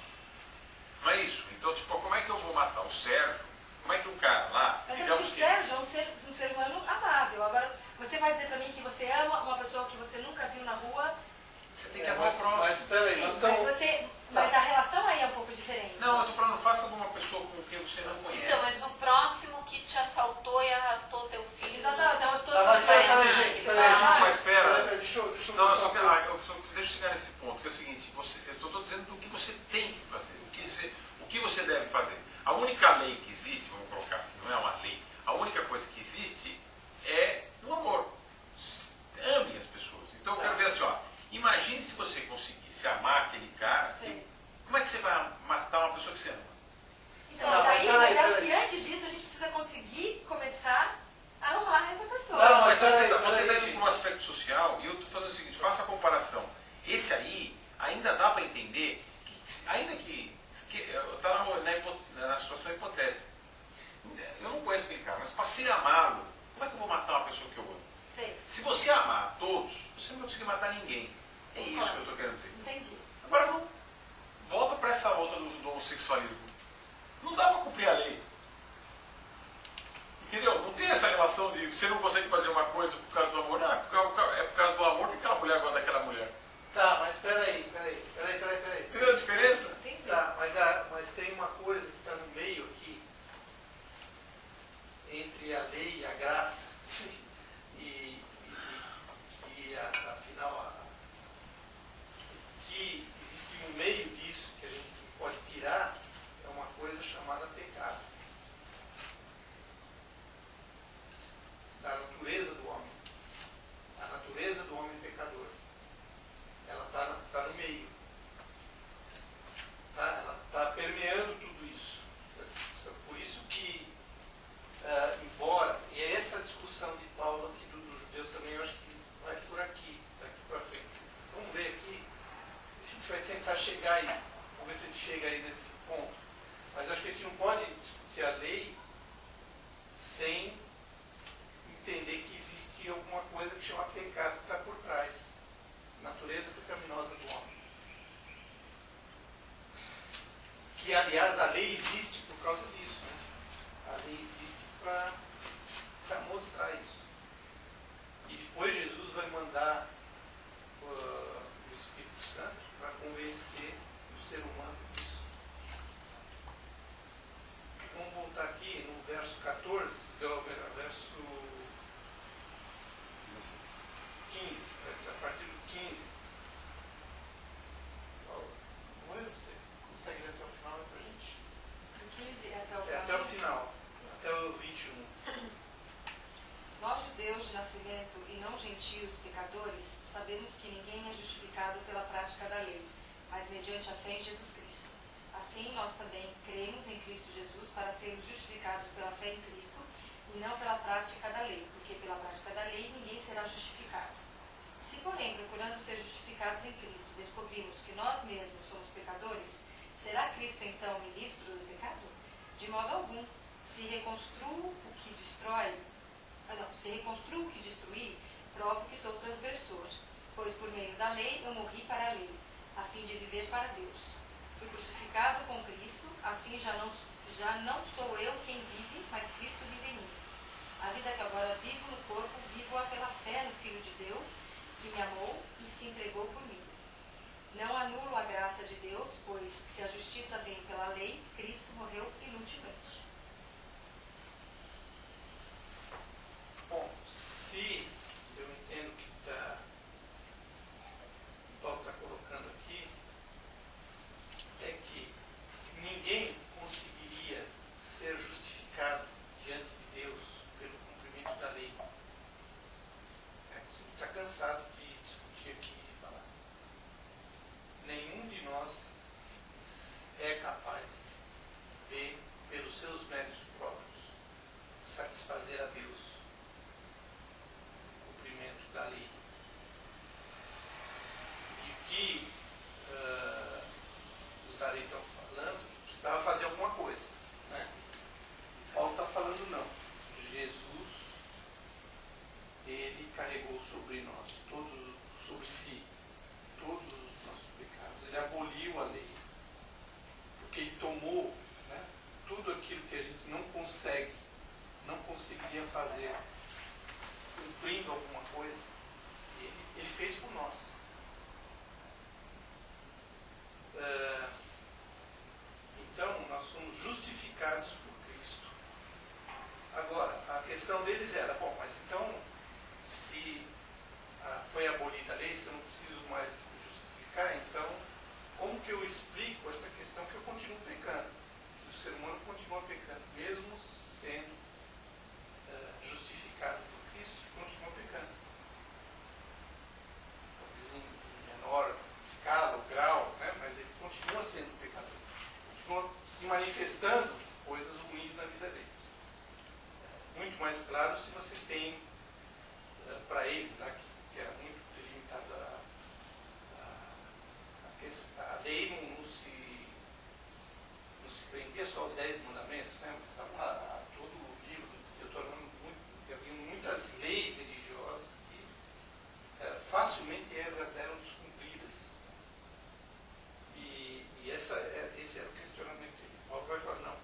D: Não é isso? Então, tipo, como é que eu vou matar o Sérgio? Como é que um cara lá...
E: Mas é porque o Sérgio é um ser humano amável. Agora, você vai dizer pra mim que você ama uma pessoa que você nunca viu na rua?
D: Você tem que amar o próximo.
A: Mas peraí,
E: Sim, mas a relação aí é um pouco diferente.
D: Não, eu tô falando, faça de uma pessoa com quem você não conhece.
B: Então, mas o próximo que te assaltou e arrastou teu filho.
E: Exatamente, então eu estou...
A: Mas peraí, gente,
D: Mas espera.
A: Deixa eu
D: Não, eu só quero, deixa eu chegar nesse ponto, que é o seguinte, eu só estou dizendo do que você tem que fazer, o que você deve fazer. A única lei que existe, vamos colocar assim, não é uma lei, a única coisa que existe é o amor. Ame as pessoas. Então eu quero ver assim, ó, imagine se você conseguisse amar aquele cara, como é que você vai matar uma pessoa que você ama?
E: Então, mas aí, eu acho que antes disso a gente precisa conseguir começar amar essa pessoa.
A: Não,
D: Mas
A: mas
D: você
A: peraí,
D: está
A: peraí,
D: indo para um aspecto social e eu estou falando o seguinte, faça a comparação. Esse aí, ainda dá para entender, que, ainda que está na situação hipotética. Eu não conheço aquele cara, mas passei a amá-lo. Como é que eu vou matar uma pessoa que eu amo?
E: Sei.
D: Se você amar todos, você não vai conseguir matar ninguém. É isso que eu estou querendo dizer.
E: Entendi.
D: Agora, não, volta para essa volta do homossexualismo. Não dá para cumprir a lei. Entendeu? Não tem essa relação de você não consegue fazer uma coisa por causa do amor. Não, é por causa do amor que aquela mulher gosta daquela mulher.
A: Tá, mas peraí.
D: Entendeu a diferença?
E: Entendi.
A: Tá, mas tem uma coisa que está no meio aqui, entre a lei e a graça, e afinal, que existe um meio disso que a gente pode tirar, é uma coisa chamada pecado. Da natureza do homem. A natureza do homem pecador. Ela está no meio. Tá? Ela está permeando tudo isso. Por isso que, embora, e é essa discussão de Paulo aqui dos judeus também, eu acho que vai por aqui, daqui para frente. Vamos ver aqui, a gente vai tentar chegar aí. Vamos ver se a gente chega aí nesse ponto. Mas acho que a gente não pode discutir a lei sem entender que existe alguma coisa que chama pecado que está por trás. Natureza pecaminosa do homem. Que, aliás, a lei existe por causa disso. Né? A lei existe para mostrar isso. E depois Jesus vai mandar o Espírito Santo para convencer o ser humano disso. Vamos voltar aqui no verso 14, verso 15, a partir do 15. Não é você? Consegue ler até o final para a gente?
E: Do 15 até o
A: É
E: final.
A: até o final, até o 21.
E: Nós, judeus de nascimento e não gentios pecadores, sabemos que ninguém é justificado pela prática da lei, mas mediante a fé em Jesus Cristo. Assim, nós também cremos em Cristo Jesus para sermos justificados pela fé em Cristo e não pela prática da lei, porque pela prática da lei ninguém será justificado. Se, porém, procurando ser justificados em Cristo, descobrimos que nós mesmos somos pecadores, será Cristo então ministro do pecado? De modo algum. Se reconstruo o que destruí, provo que sou transgressor, pois por meio da lei eu morri para a lei, a fim de viver para Deus. Fui crucificado com Cristo, assim já não sou eu quem vive, mas Cristo vive em mim. A vida que agora vivo no corpo, vivo-a pela fé no Filho de Deus, que me amou e se entregou por mim. Não anulo a graça de Deus, pois se a justiça vem pela lei, Cristo morreu inutilmente.
A: Bom, se eu entendo que o Paulo está colocando aqui, é que ninguém conseguiria ser justificado diante de Deus pelo cumprimento da lei. Você está cansado de discutir aqui e falar. Nenhum de nós é capaz de, pelos seus méritos próprios, satisfazer a Deus o cumprimento da lei. E o que os da lei estão falando, precisava fazer alguma coisa. Né? Paulo está falando não. Jesus, ele carregou sobre nós, sobre si, todos os nossos pecados. Ele aboliu a lei. Porque ele tomou, né, tudo aquilo que a gente não conseguiria fazer cumprindo alguma coisa, ele fez por nós. Então, nós somos justificados por Cristo. Agora, a questão deles era, bom, mas então, se foi abolida a lei, se eu não preciso mais me justificar, então, como que eu explico essa questão que eu continuo pecando? Que o ser humano continua pecando, mesmo sendo justificado por Cristo, continua pecando. Talvez em menor escala ou grau, né? Mas ele continua sendo pecador. Continua se manifestando coisas ruins na vida dele. Um muito mais claro se você tem, para eles, lá, que era muito delimitado a lei não se prendia só aos 10 mandamentos, né? Todo o livro do Deuteronômio havia muitas leis religiosas que facilmente elas eram descumpridas. E esse era o questionamento que Paulo vai falar, não.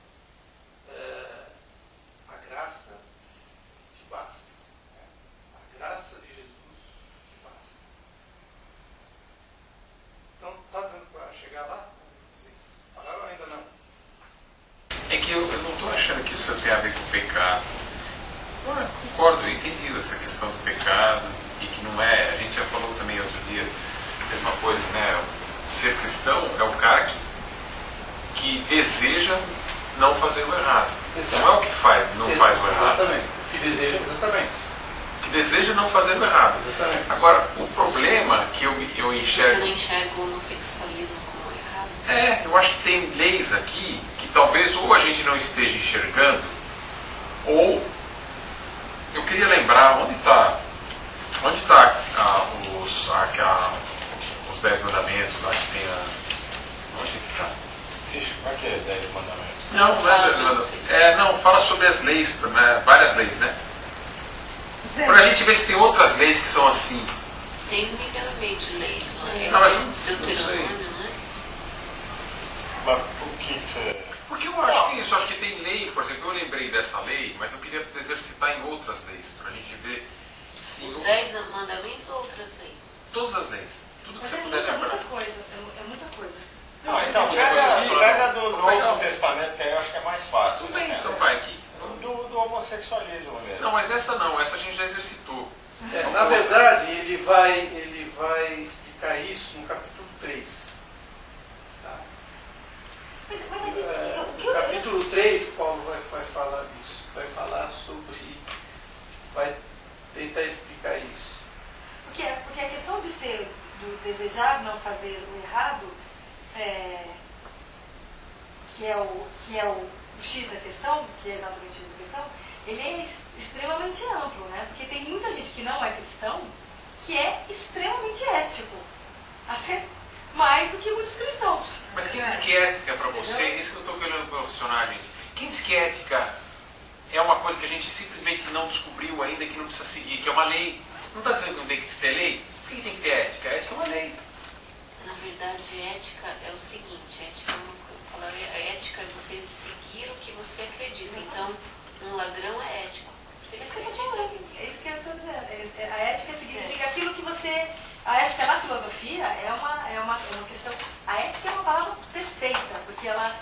A: A graça te basta. Né? A graça de Jesus te basta. Então, está dando para chegar lá? Vocês falaram ou ainda não?
D: É que eu não estou achando que isso tem a ver com o pecado. Eu concordo, eu entendi essa questão do pecado e que não é, a gente já falou também outro dia, a mesma coisa, né? Ser cristão é o cara que deseja não fazer o errado.
A: Exato.
D: Não é o que não faz o errado.
A: Exatamente. O que deseja, exatamente.
D: O que deseja não fazer o errado.
A: Exatamente.
D: Agora, o problema que eu
B: Você
D: enxergo...
B: não enxerga o homossexualismo como errado?
D: Eu acho que tem leis aqui que talvez ou a gente não esteja enxergando, ou eu queria lembrar onde está os 10 mandamentos lá que tem as... Onde que está?
C: Ixi, como é que é 10 mandamentos?
D: Não, fala sobre as leis, né, várias leis, né? Para a gente ver se tem outras leis que são assim.
B: Tem 1,5 milhão de leis, não é?
D: Não, mas
B: Deuteronômio, não é?
C: Mas por que você...
D: Porque eu acho que isso, acho que tem lei, por exemplo, eu lembrei dessa lei, mas eu queria exercitar em outras leis, para a gente ver se...
B: Os 10 mandamentos ou outras leis?
D: Todas as leis, tudo que
E: Mas
D: você
E: é
D: puder
E: muita
D: lembrar.
E: coisa, é muita coisa.
C: Não, então pega do Novo Testamento, que aí eu acho que é mais fácil.
D: Tudo bem,
C: né,
D: então
C: cara?
D: vai aqui.
C: Do homossexualismo mesmo.
D: Não, mas essa não, essa a gente já exercitou.
A: Na verdade, ele vai explicar isso no capítulo 3. Tá?
E: Mas existe...
A: No capítulo 3, Paulo vai falar disso. Vai tentar explicar isso.
E: Porque a questão de ser, do desejar não fazer o errado, que é o X da questão, que é exatamente o X da questão, ele é extremamente amplo, né? Porque tem muita gente que não é cristão que é extremamente ético. Até mais do que muitos cristãos.
D: Mas quem diz que ética para você, é isso que eu estou querendo posicionar, gente. Quem diz que ética é uma coisa que a gente simplesmente não descobriu ainda, que não precisa seguir, que é uma lei. Não está dizendo que não tem que ter lei? Por que tem que ter ética? A ética é uma lei.
B: Na verdade, ética é o seguinte, ética é uma palavra, a ética é você seguir o que você acredita. Então, um ladrão é ético.
E: É isso que eu estou falando. É isso que eu estou dizendo. A ética significa aquilo que você... A ética na filosofia é uma questão... A ética é uma palavra perfeita, porque ela...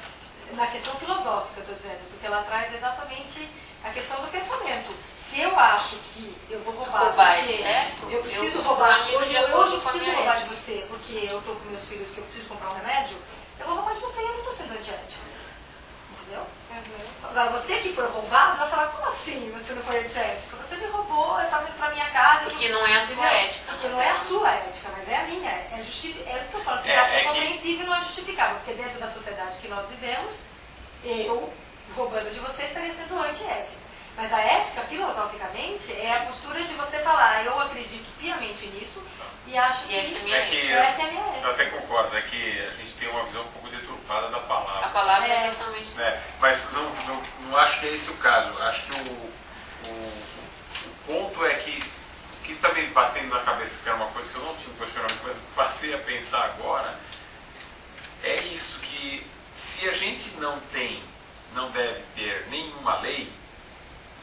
E: Na questão filosófica, eu estou dizendo, porque ela traz exatamente a questão do pensamento. Se eu acho que eu vou roubar
B: Roubar é
E: porque
B: certo?
E: eu preciso
B: Eu
E: roubar,
B: estou agindo de
E: hoje
B: acordo
E: eu
B: com a
E: preciso
B: minha
E: roubar de
B: ética.
E: você, porque eu estou com meus filhos que eu preciso comprar um remédio, eu vou roubar de você e eu não estou sendo antiético. Entendeu? Agora, você que foi roubado vai falar, como assim você não foi antiético? Você me roubou, eu estava indo para minha casa...
B: Porque não é a sua ética.
E: Porque não é a sua ética, mas é a minha. É isso que eu falo, porque é compreensível e não é justificável. Porque dentro da sociedade que nós vivemos, eu, roubando de você, estaria sendo antiética. Mas a ética, filosoficamente, é a postura de você falar, eu acredito piamente nisso e acho que
B: essa é a minha
E: essa é a minha ética.
D: Eu até concordo, é que a gente tem uma visão um pouco deturpada da palavra.
B: A palavra é totalmente...
D: Né? Mas não acho que é esse o caso. Acho que o ponto é que o que está me batendo na cabeça, que era uma coisa que eu não tinha um questionamento, mas passei a pensar agora, é isso, que se a gente não deve ter nenhuma lei,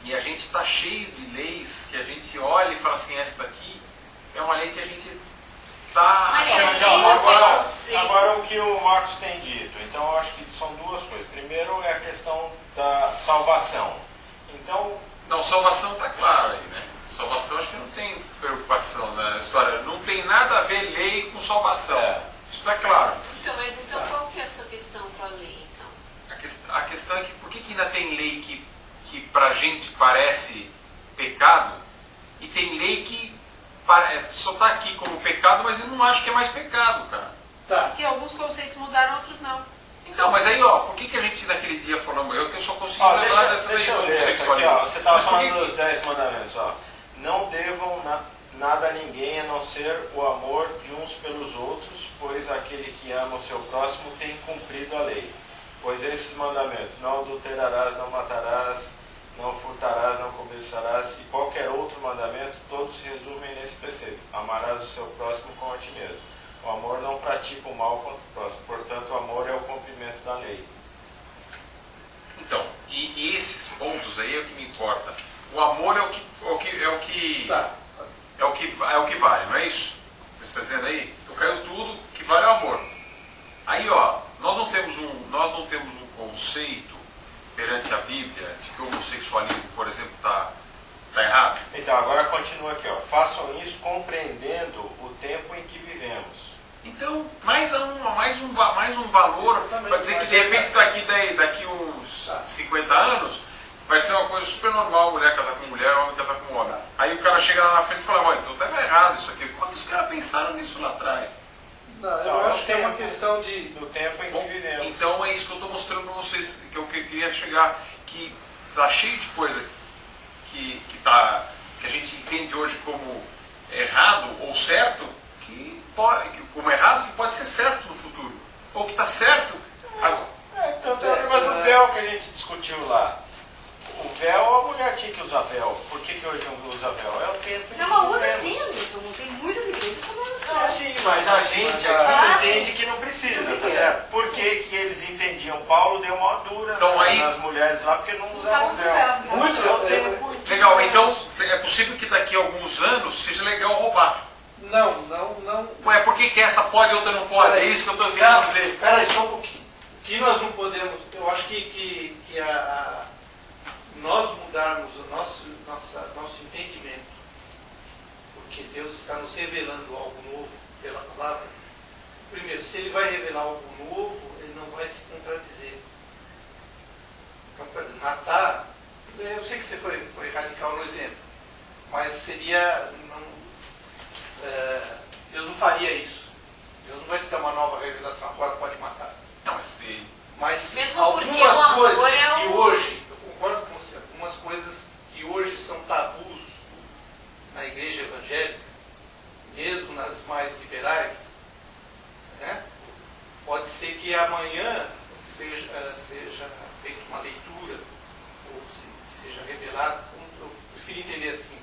D: e a gente está cheio de leis que a gente olha e fala assim, essa daqui é uma lei que a gente está...
B: Mas
C: agora o que o Marcos tem dito, então eu acho que são duas coisas. Primeiro é a questão da salvação. Então...
D: Não, salvação está claro aí, né? Salvação acho que não tem preocupação na história. Não tem nada a ver lei com salvação. Isso está claro.
B: Então qual que é a sua questão com a lei, então?
D: A questão é que por que ainda tem lei que pra gente parece pecado e tem lei que só está aqui como pecado, mas eu não acho que é mais pecado, cara.
A: Tá.
F: Porque alguns conceitos mudaram, outros não.
D: Então, mas aí, ó, por que a gente naquele dia falou, eu só consegui
C: Ó,
D: lembrar dessa
C: deixa eu
D: daí
C: ler
D: do
C: essa aqui,
D: sexualismo.
C: ó. Você estava
D: Mas por que
C: falando dos 10 mandamentos, ó. Não devam nada a ninguém a não ser o amor de uns pelos outros, pois aquele que ama o seu próximo tem cumprido a lei. Pois esses mandamentos, não adulterarás, não matarás, não furtarás, não cobiçarás, e qualquer outro mandamento, todos se resumem nesse preceito: amarás o seu próximo como a ti mesmo. O amor não pratica o mal contra o próximo, portanto o amor é o cumprimento da lei.
D: Então, e esses pontos aí é o que me importa. O amor é o que
A: Tá.
D: é o que vale, não é isso? Você está dizendo aí? Então caiu tudo, que vale é o amor. Aí, ó, nós não temos um conceito perante a Bíblia de que o homossexualismo, por exemplo, está errado.
C: Então, agora continua aqui, ó. Façam isso compreendendo o tempo em que vivemos.
D: Então, mais um valor
A: Também,
D: para dizer que
A: mas
D: de repente daqui uns 50 anos vai ser uma coisa super normal, mulher casar com mulher, homem casar com homem. Aí o cara chega lá na frente e fala, então estava errado isso aqui. Como que os caras pensaram nisso lá atrás?
A: Não, eu acho que é uma questão do
C: tempo em que vivemos.
D: Então é isso que eu estou mostrando para vocês, que eu queria chegar, que está cheio de coisa que a gente entende hoje como errado ou certo, como errado, que pode ser certo no futuro. Ou que está certo agora.
C: Tanto é o negócio do véu que a gente discutiu lá. O véu, a mulher tinha que usar véu. Por que hoje não usa véu? É o tempo.
E: Não, mas usa sim, amigo. Tem muitas igrejas que não usam.
C: Ah, sim, mas a gente aqui entende que não precisa, tá certo? Por que eles entendiam? Paulo deu uma dura
D: Então, aí,
C: nas mulheres lá porque não usavam véu.
A: Muito.
D: Legal, então é possível que daqui a alguns anos seja legal roubar.
A: Não.
D: Ué, por que essa pode e outra não pode? É isso que eu estou querendo dizer.
A: Peraí, só um pouquinho. O que nós não podemos, eu acho que nós mudarmos o nosso entendimento, porque Deus está nos revelando algo novo pela palavra. Primeiro, se Ele vai revelar algo novo, Ele não vai se contradizer. Então, por exemplo, matar, eu sei que você foi radical no exemplo, mas seria, Deus não faria isso. Deus não vai te dar uma nova revelação, agora pode matar.
D: Não, mas se...
A: Mas
B: mesmo porque
A: algumas
B: o amor
A: coisas
B: é
A: que hoje, eu concordo com você, algumas coisas que hoje são tabus na igreja evangélica, mesmo nas mais liberais, né? Pode ser que amanhã seja feita uma leitura, ou seja revelado, eu prefiro entender assim,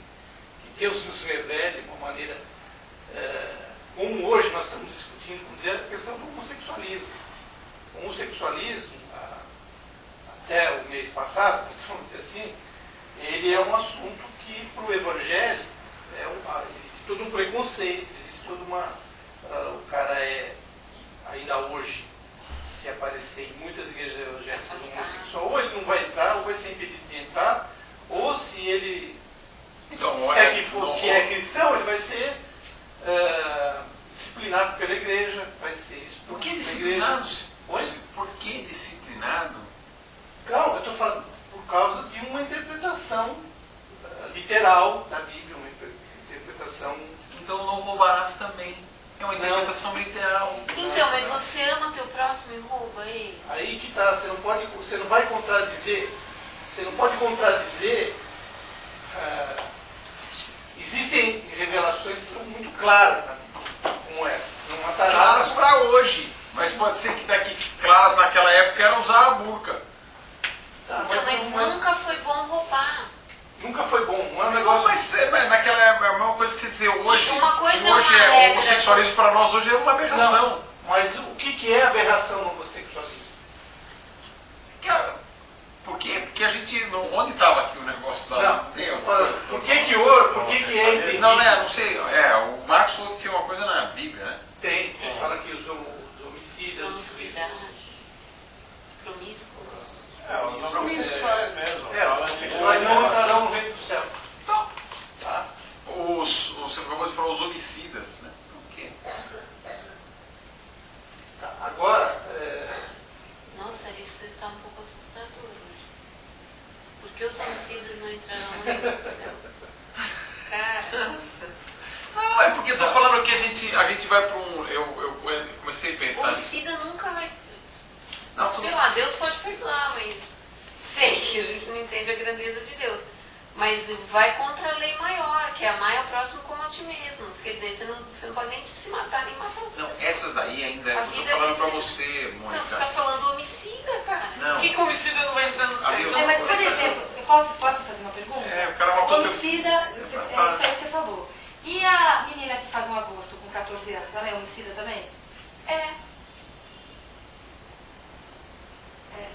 A: que Deus nos revele de uma maneira, como hoje nós estamos discutindo, vamos dizer, a questão do homossexualismo. O homossexualismo, até o mês passado, vamos dizer assim, ele é um assunto que para o Evangelho existe todo um preconceito, existe toda o cara ainda hoje, se aparecer em muitas igrejas evangélicas homossexual, ou ele não vai entrar, ou vai ser impedido de entrar, ou se ele que é cristão, ele vai ser disciplinado pela igreja, vai ser isso.
D: Por que disciplinado? Por que disciplinado?
A: Não, eu estou falando por causa de uma interpretação literal da Bíblia, uma interpretação...
D: Então não roubarás também. É uma interpretação literal.
B: Então, mas você ama teu próximo e rouba ele?
A: Aí que está, você não vai contradizer, você não pode contradizer. Existem revelações que são muito claras na Bíblia, como essa. Não matarás.
D: Claras para hoje. Mas pode ser que daqui claras naquela época era usar a burca.
A: Tá,
B: Então, mas nunca foi bom roubar.
A: Nunca foi bom, não é um
D: Não,
A: negócio...
D: mas naquela época é a mesma coisa que você dizer hoje.
B: Uma coisa é
D: hoje
B: uma regra.
D: O homossexualismo para nós hoje é uma aberração.
A: Não, mas o que é aberração no homossexualismo?
D: Por quê? Porque a gente... Onde estava aqui o negócio lá?
A: Não, eu falo, por que é impedido?
D: Não sei. O Marcos falou que tinha uma coisa na Bíblia, né?
A: Tem, fala que os homicidas...
B: Promiscuidade. Promíscuos.
C: Os homossexuais mesmo.
A: Os homossexuais não entrarão no reino do céu.
D: Então,
A: Tá?
D: você acabou de falar os homicidas, né? O quê?
A: Tá. Agora,
B: Nossa, isso está um pouco assustador hoje. Por que os homicidas não entrarão no reino do céu? Cara, nossa.
D: Não, é porque eu tô falando que a gente vai para um... Eu comecei a
B: O
D: pensar...
B: homicida nunca vai...
D: Não,
B: Sei lá, Deus pode perdoar, mas sei que a gente não entende a grandeza de Deus. Mas vai contra a lei maior, que é amar ao próximo como a ti mesmo. Quer dizer, você não pode nem se matar, nem matar outra
D: não,
B: pessoa.
D: essas daí ainda
B: A
D: eu estou
B: vida
D: falando pra
B: precisa-
D: você,
B: Então,
D: Mônica.
B: você está falando homicida, cara.
D: Não.
B: Por que homicida não vai entrar no céu?
D: Ali eu-
E: É, mas, por exemplo, eu posso fazer uma pergunta?
D: É, o cara matou teu-
E: Homicida, é isso aí que você falou. E a menina que faz um aborto com 14 anos, ela é homicida também?
B: É.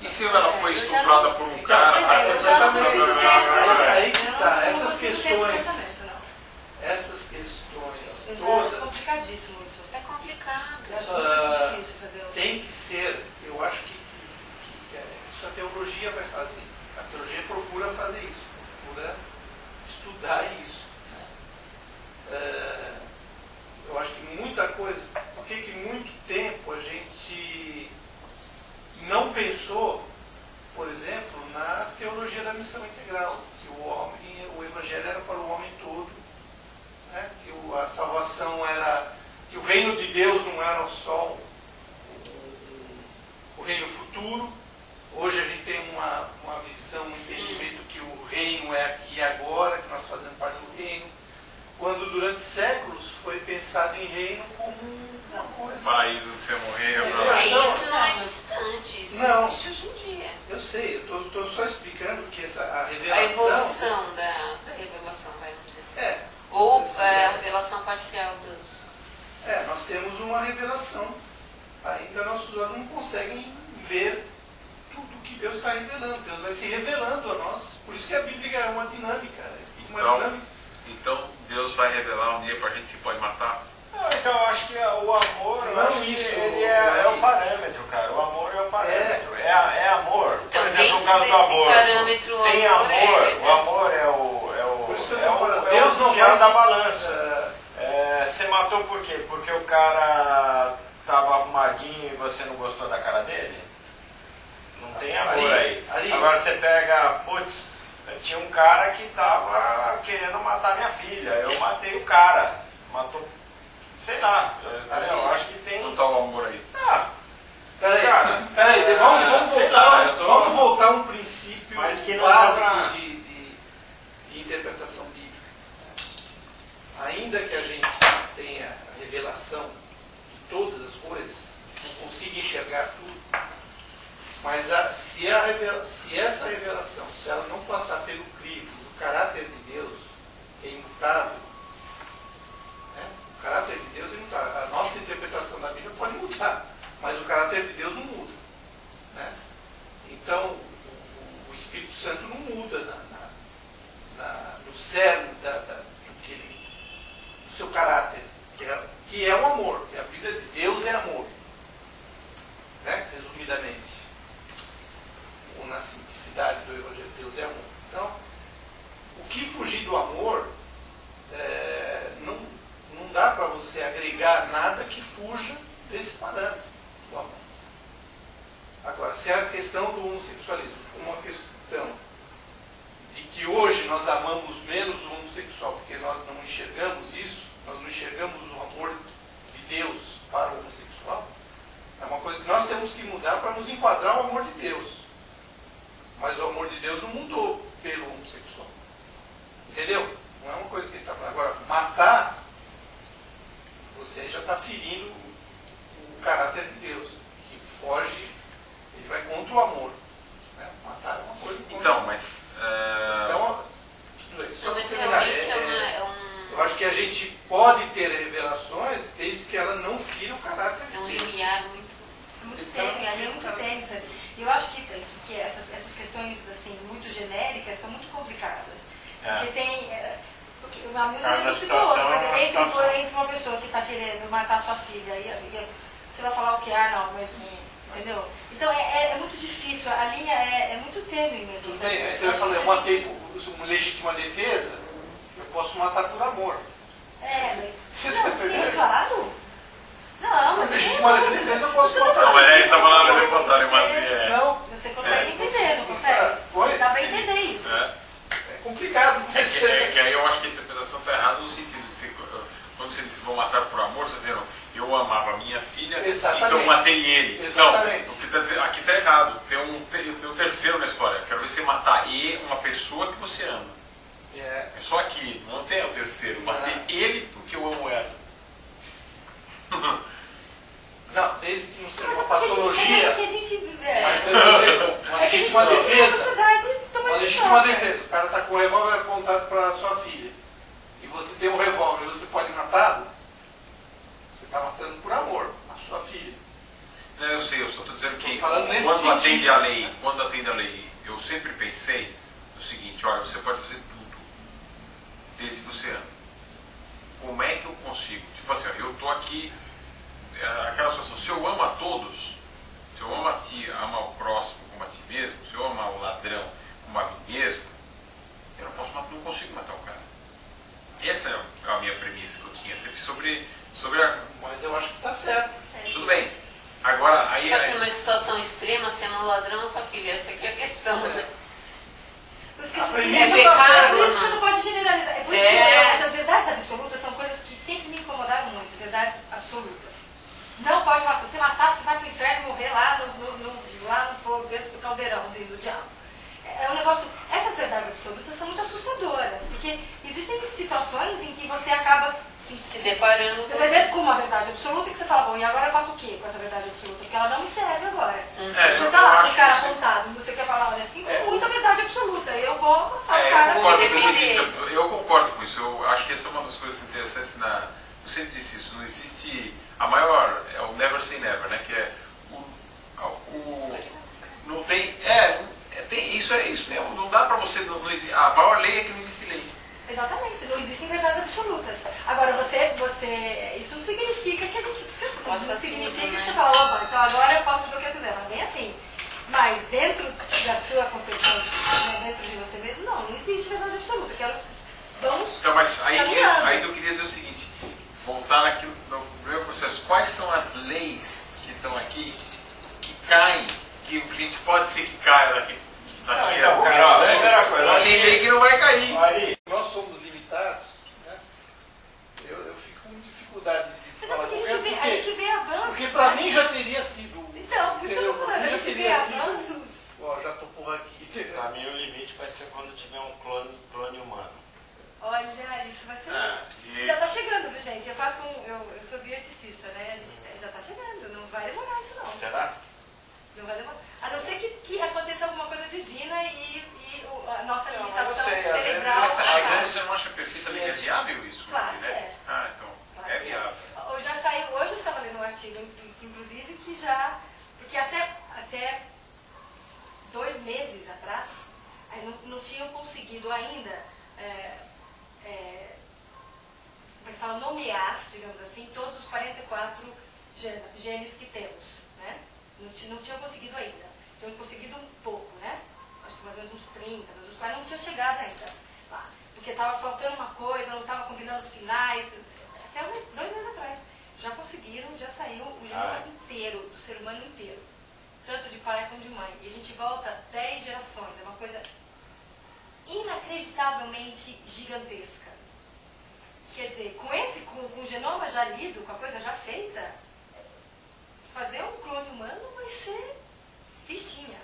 D: E se ela foi
E: Eu já
D: estuprada
E: não-
D: por um
E: Então,
D: cara?
E: pois é, eu já não consigo ter esse pensamento.
A: Aí que
E: Eu
A: tá,
E: não
A: essas
E: consigo ter esse
A: questões-
E: pensamento, não.
A: Essas questões
E: Eu já acho
A: todas
E: complicadíssimo isso.
B: É complicado.
E: Eu acho muito difícil fazer um...
A: tem que ser, eu acho que isso a teologia vai fazer. A teologia procura fazer isso, procura estudar isso. Eu acho que muita coisa, por que muito tempo a gente não pensou, por exemplo, na teologia da missão integral, que o evangelho era para o homem todo, né? Que a salvação era, que o reino de Deus não era só o reino futuro. Hoje a gente tem uma visão, um entendimento que o reino é aqui e agora, que nós fazemos parte do reino, quando durante séculos foi pensado em reino como uma coisa.
D: Paraíso de você morrer,
B: É,
A: Não,
B: isso não é distante, isso
A: não.
B: existe hoje em dia.
A: Eu sei, eu estou só explicando que a
B: A
A: revelação...
B: evolução da revelação, vai, não sei se
A: É,
B: ou a revelação parcial dos...
A: nós temos uma revelação. Ainda nossos olhos não conseguem ver tudo que Deus está revelando. Deus vai se revelando a nós. Por isso que a Bíblia é uma dinâmica.
D: Então Deus vai revelar um dia pra gente que pode matar?
C: Não, então eu acho que o amor, eu
A: Não
C: acho que
A: isso,
C: ele é o
A: aí.
C: parâmetro, cara. O amor é o parâmetro. É amor. Por
B: Então,
C: exemplo, no
B: dentro
C: caso do
B: desse
C: aborto,
B: parâmetro, o
C: tem
B: amor
C: amor.
B: é-
C: O amor é o
A: Por isso que eu estou falando.
C: é
A: Deus
C: o
A: não
C: fiel
A: vai
C: da
A: se-
C: balança. Você matou por quê? Porque o cara tava arrumadinho e você não gostou da cara dele? Não tem amor aí. Agora você pega, putz, tinha um cara que tava querendo matar minha filha. Eu matei o cara. Matou, sei lá. Eu acho que tem.
D: Não tá o amor aí.
A: Peraí,
C: sei lá, eu tô-
A: vamos voltar a um princípio
C: Mas que não
A: básico
C: dá pra-
A: de interpretação bíblica. Ainda que a gente tenha a revelação de todas as coisas, não consiga enxergar tudo, mas se essa revelação, se ela não passar pelo crivo do caráter de Deus, que é imutável, né? O caráter de Deus é imutável. A nossa interpretação da Bíblia pode mudar, mas o caráter de Deus não muda, né? Então, o Espírito Santo não muda no cerne do seu caráter, que é o amor. Que a Bíblia diz, Deus é amor, né? Resumidamente, ou na simplicidade do Evangelho, Deus é amor. Então, o que fugir do amor, não dá para você agregar nada que fuja desse parâmetro do amor. Agora, se a questão do homossexualismo for uma questão de que hoje nós amamos menos o homossexual porque nós não enxergamos isso, nós não enxergamos o amor de Deus para o homossexual, é uma coisa que nós temos que mudar para nos enquadrar o amor de Deus. Mas o amor de Deus não mudou pelo homossexual. Entendeu? Não é uma coisa que ele está falando. Agora, matar, você já está ferindo o caráter de Deus, que foge, ele vai contra o amor. Né? Matar é uma coisa contra
D: Então,
A: o amor.
D: mas.
A: Então, tudo bem. Só
B: Não,
A: para
B: mas
A: terminar,
B: realmente
A: eu acho que a gente pode ter revelações desde que ela não fira o caráter
B: é um
A: de Deus.
B: limiar muito...
E: É muito tênue, ali é muito tênue, sabe? E eu acho que essas questões assim, muito genéricas são muito complicadas. Porque tem. Porque o amigo não citou outro, mas entre uma pessoa que está querendo matar sua filha e você vai falar o que? Não, mas. Entendeu? Então é muito difícil, a linha é muito tênue mesmo.
A: Tudo
E: sabe?
A: bem, aí você vai falar, eu matei por uma legítima defesa, eu posso matar por amor.
E: Mas. Não, sim, claro. Não,
A: Por
E: mas.
A: legítima defesa eu posso matar.
D: Não, mas aí você está falando ao contrário, mas
A: Não,
E: Você consegue entender, não consegue?
A: Oi?
E: Dá pra entender isso.
A: é complicado. Mas
D: que aí eu acho que a interpretação está errada no sentido de ser, quando você diz vão matar por amor, você está dizendo eu amava minha filha,
A: Exatamente.
D: então matei ele.
A: Exatamente.
D: Não, o que tá dizendo, aqui tá errado. Tem um terceiro na história. Quero ver você matar uma pessoa que você ama.
A: É,
D: É só aqui, não tem o terceiro. Matei ele porque eu amo ela.
A: não, desde que não seja uma
E: Porque
A: patologia,
E: a gente
A: mas eu vou dizer, uma
E: é que a gente
A: legítima
E: vive numa
A: defesa.
E: sociedade
A: Uma
E: totalmente
A: legítima
E: choca.
A: defesa. O cara está com o revólver apontado para sua filha. E você tem um revólver e você pode matá-lo. Você está matando por amor a sua filha.
D: Não, eu sei, eu só estou dizendo que
A: Tô falando nesse
D: quando
A: sentido.
D: atende a lei, eu sempre pensei o seguinte, olha, você pode fazer tudo, desde que você ama. Como é que eu consigo? Tipo assim, ó, eu estou aqui, aquela situação, se eu amo a todos, se eu amo a ti, amo o próximo como a ti mesmo, se eu amo o ladrão como a mim mesmo, eu não consigo matar o cara. Essa é a minha premissa que eu tinha sempre sobre a...
A: Mas eu acho que está certo.
D: Tudo bem. Agora, aí...
B: Só que numa situação extrema, se é um ladrão ou tua filha, essa aqui é a questão, né?
E: Por isso que
A: A
E: isso-
A: premissa
E: é
B: tá
E: pecado,
B: certa.
E: por isso que você não pode generalizar. É por isso que as verdades absolutas são coisas que sempre me incomodaram muito, verdades absolutas. Não pode matar. Se você matar, você vai pro inferno e morrer lá no fogo, dentro do caldeirãozinho do diabo. É um negócio. Essas verdades absolutas são muito assustadoras, porque existem situações em que você acaba
B: Se deparando com...
E: com uma verdade absoluta e que você fala, bom, e agora eu faço o quê com essa verdade absoluta? Porque ela não me serve agora. Você
D: eu
E: tá lá com
D: acho
E: o cara
D: que isso-
E: apontado, você quer falar, olha assim, com muita verdade absoluta, eu vou matar o
D: eu
E: cara.
D: concordo,
B: defender
D: com isso,
B: ele.
D: eu concordo com isso. Eu acho que essa é uma das coisas interessantes eu sempre disse isso, não existe. A maior é o never say never, né? Que é não tem. Isso é isso mesmo. Não dá pra você. A maior lei é que não existe lei.
E: Exatamente, não existem verdades absolutas. Agora, isso não significa que a gente
B: Possa
E: não significa
B: tudo,
E: que
B: né?
E: você fala, opa, então agora eu posso fazer o que eu quiser, não é bem assim. Mas dentro da sua concepção, né, dentro de você mesmo, não existe verdade absoluta. Vamos
D: Então, mas aí
E: caminhando.
D: que eu queria dizer o seguinte, voltar naquilo, no primeiro processo, quais são as leis que estão aqui, que caem, que a gente pode ser que caia daqui a
C: então,
D: pouco?
C: cara, primeira coisa,
D: Tem lei que não vai cair.
C: Ari,
A: Nós somos limitados, né? Eu fico com dificuldade de
E: Mas é
A: falar
E: porque
A: com
E: a gente vê avanços.
A: porque para mim já teria sido.
E: Então, por isso que eu tô falando, a
A: Já
E: gente vê
A: teria sido-
E: avanços.
A: Ó, já tô por aqui.
C: pra mim o limite vai ser quando tiver um clone humano.
E: Olha, isso vai ser.
D: E-
E: Já tá chegando, viu, gente? Eu sou bioeticista, né? A gente já tá chegando, não vai demorar isso não.
C: Será?
E: Não vai demorar. A não ser que aconteça alguma coisa divina e a nossa
C: Não,
E: limitação
C: mas eu sei, às
E: cerebral.
D: Mas tá chegando,
E: acabe.
D: você não acha perfeitamente viável isso?
E: Claro que
D: né?
E: é.
D: Ah, então,
E: Claro
D: é
E: que
D: viável.
E: Hoje eu estava lendo um artigo, inclusive, que já. Porque até 2 meses atrás, aí não tinham conseguido ainda. Como é que fala? Nomear, digamos assim, todos os 44 genes que temos. Né? Não tinham conseguido ainda. Tinham conseguido um pouco, né? Acho que mais ou menos uns 30, mas os 40 não tinham chegado ainda lá. Porque estava faltando uma coisa, não estava combinando os finais. Até 2 meses atrás. Já conseguiram, já saiu o genoma inteiro, do ser humano inteiro. Tanto de pai como de mãe. E a gente volta 10 gerações. É uma coisa inacreditavelmente gigantesca. Quer dizer, com o genoma já lido, com a coisa já feita, fazer um clone humano vai ser fichinha.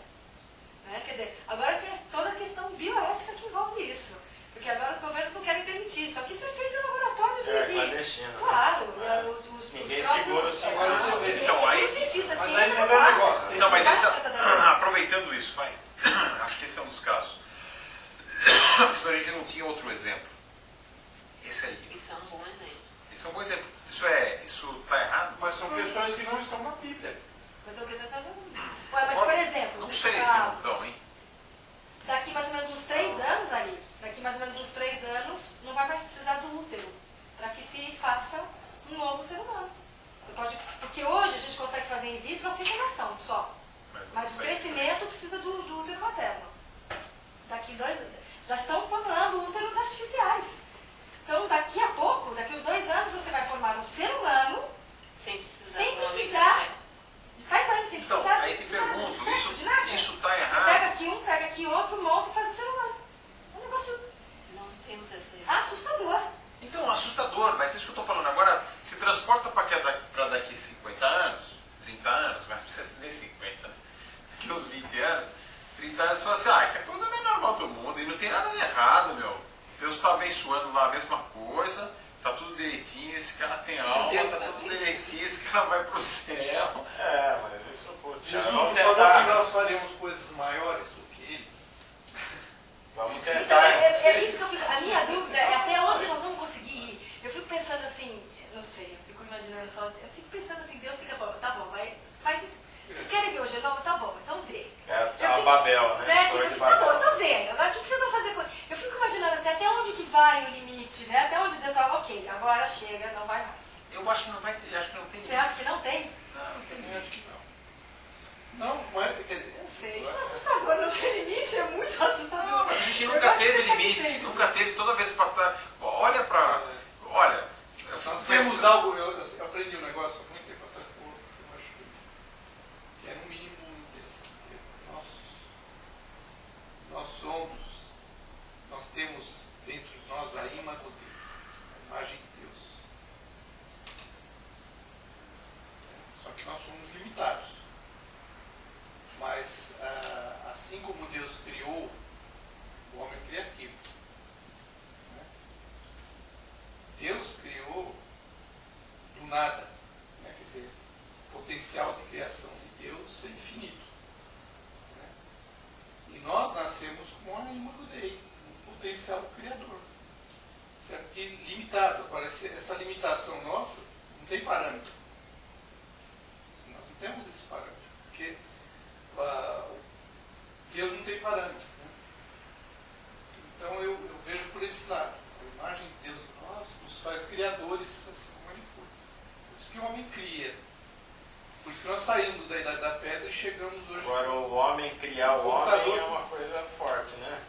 E: Né? Quer dizer, agora tem toda a questão bioética que envolve isso. Porque agora os governos não querem permitir. Só que isso é feito em laboratório de...
C: clandestino. Né?
E: Claro.
C: Ninguém
E: os
C: segura o
E: próprios-
A: Agora você vê.
D: Então, aí-
E: cientistas,
A: mas
E: ciência
A: aí você
E: não
A: vê o
E: vai.
A: negócio.
D: Então, mas
E: Vai tratar
D: aproveitando isso, vai. Acho que esse é um dos casos. Senão a gente não tinha outro exemplo. Esse aí.
B: Isso é um bom exemplo.
D: Isso é um bom exemplo. Isso está errado?
A: Mas são questões que não estão na Bíblia.
E: Mas eu quero mas, por exemplo,
D: Não sei se
E: ah,
D: não estão, hein?
E: daqui mais ou menos uns 3 anos aí, daqui mais ou menos uns 3 anos, não vai mais precisar do útero para que se faça um novo ser humano. Porque hoje a gente consegue fazer in vitro a fecundação só. Mas o crescimento precisa do útero materno. Daqui 2 anos. Já estão formando úteros artificiais. Então, daqui a pouco, daqui uns 2 anos, você vai formar um ser humano
B: Sem precisar
E: sem
B: do homem
E: precisar
B: também.
E: de pai e mãe, sem
D: Então,
E: precisar
D: aí te
E: de nada,
D: pergunto,
E: de sexo, de nada.
D: isso está
E: Você
D: errado?
E: pega aqui um, pega aqui outro, monta e faz um ser humano. É um negócio
B: Não temos essa
E: assustador.
D: Então, assustador, mas isso que eu estou falando agora, se transporta para daqui a 50 anos, 30 anos, mas não precisa nem 50, né? uns 20 anos, 30 anos, você fala assim, isso é a coisa mais normal do mundo, e não tem nada de errado, meu. Deus está abençoando lá a mesma coisa, tá tudo direitinho, esse cara tem alma,
B: Deus
D: tá
B: tá
D: tudo
B: abençoando.
D: direitinho, esse cara vai pro céu.
C: Mas isso, putz,
A: Jesus
C: vamos
A: falou que
C: tentar.
A: nós faremos coisas maiores do que ele.
C: Vamos
E: Então,
C: tentar.
E: é isso que eu fico. A minha dúvida é até onde nós vamos conseguir ir. Eu fico pensando assim, não sei, eu fico imaginando, eu fico pensando assim, Deus fica bom, tá bom, faz isso. Vocês querem ver hoje novo? Tá bom, então vê.
C: É a Babel, né?
E: Né? Tipo
C: Torre
E: assim,
C: de
E: tá bom,
C: Babel.
E: então vê. Agora o que vocês vão fazer com. Eu fico imaginando assim, até onde que vai o limite, né? Até onde Deus fala, ok, agora chega, não vai mais.
D: Eu acho que não vai ter, acho que não tem
E: Você acha que não tem?
D: Não tem
A: Eu acho que não. Não é, quer dizer,
E: Não sei, isso é assustador, não tem limite, é muito assustador.
D: Não, mas a gente
E: Eu
D: nunca
E: acho que
D: teve
E: não
D: limite,
E: tem.
D: nunca teve, toda vez que passar. Olha pra. Olha, eu
A: nós
D: fico
A: temos
D: pensando-
A: algo, eu aprendi um negócio há muito tempo atrás, que eu acho que é no mínimo interessante. Nós temos dentro de nós a imagem de Deus, a imagem de Deus. Só que nós somos limitados. Mas assim como Deus criou o homem criativo, né? Deus criou do nada, né? Quer dizer, o potencial de criação de Deus é infinito, né? E nós nascemos com a imagem dele, um potencial criador, certo? E limitado. Agora, essa limitação nossa não tem parâmetro. Nós não temos esse parâmetro, porque Deus não tem parâmetro, né? Então eu vejo por esse lado. A imagem de Deus em nós nos faz criadores, assim como ele foi. Por isso que o homem cria. Por isso que nós saímos da Idade da Pedra e chegamos hoje.
C: Agora, o homem criar o homem é uma coisa forte, né?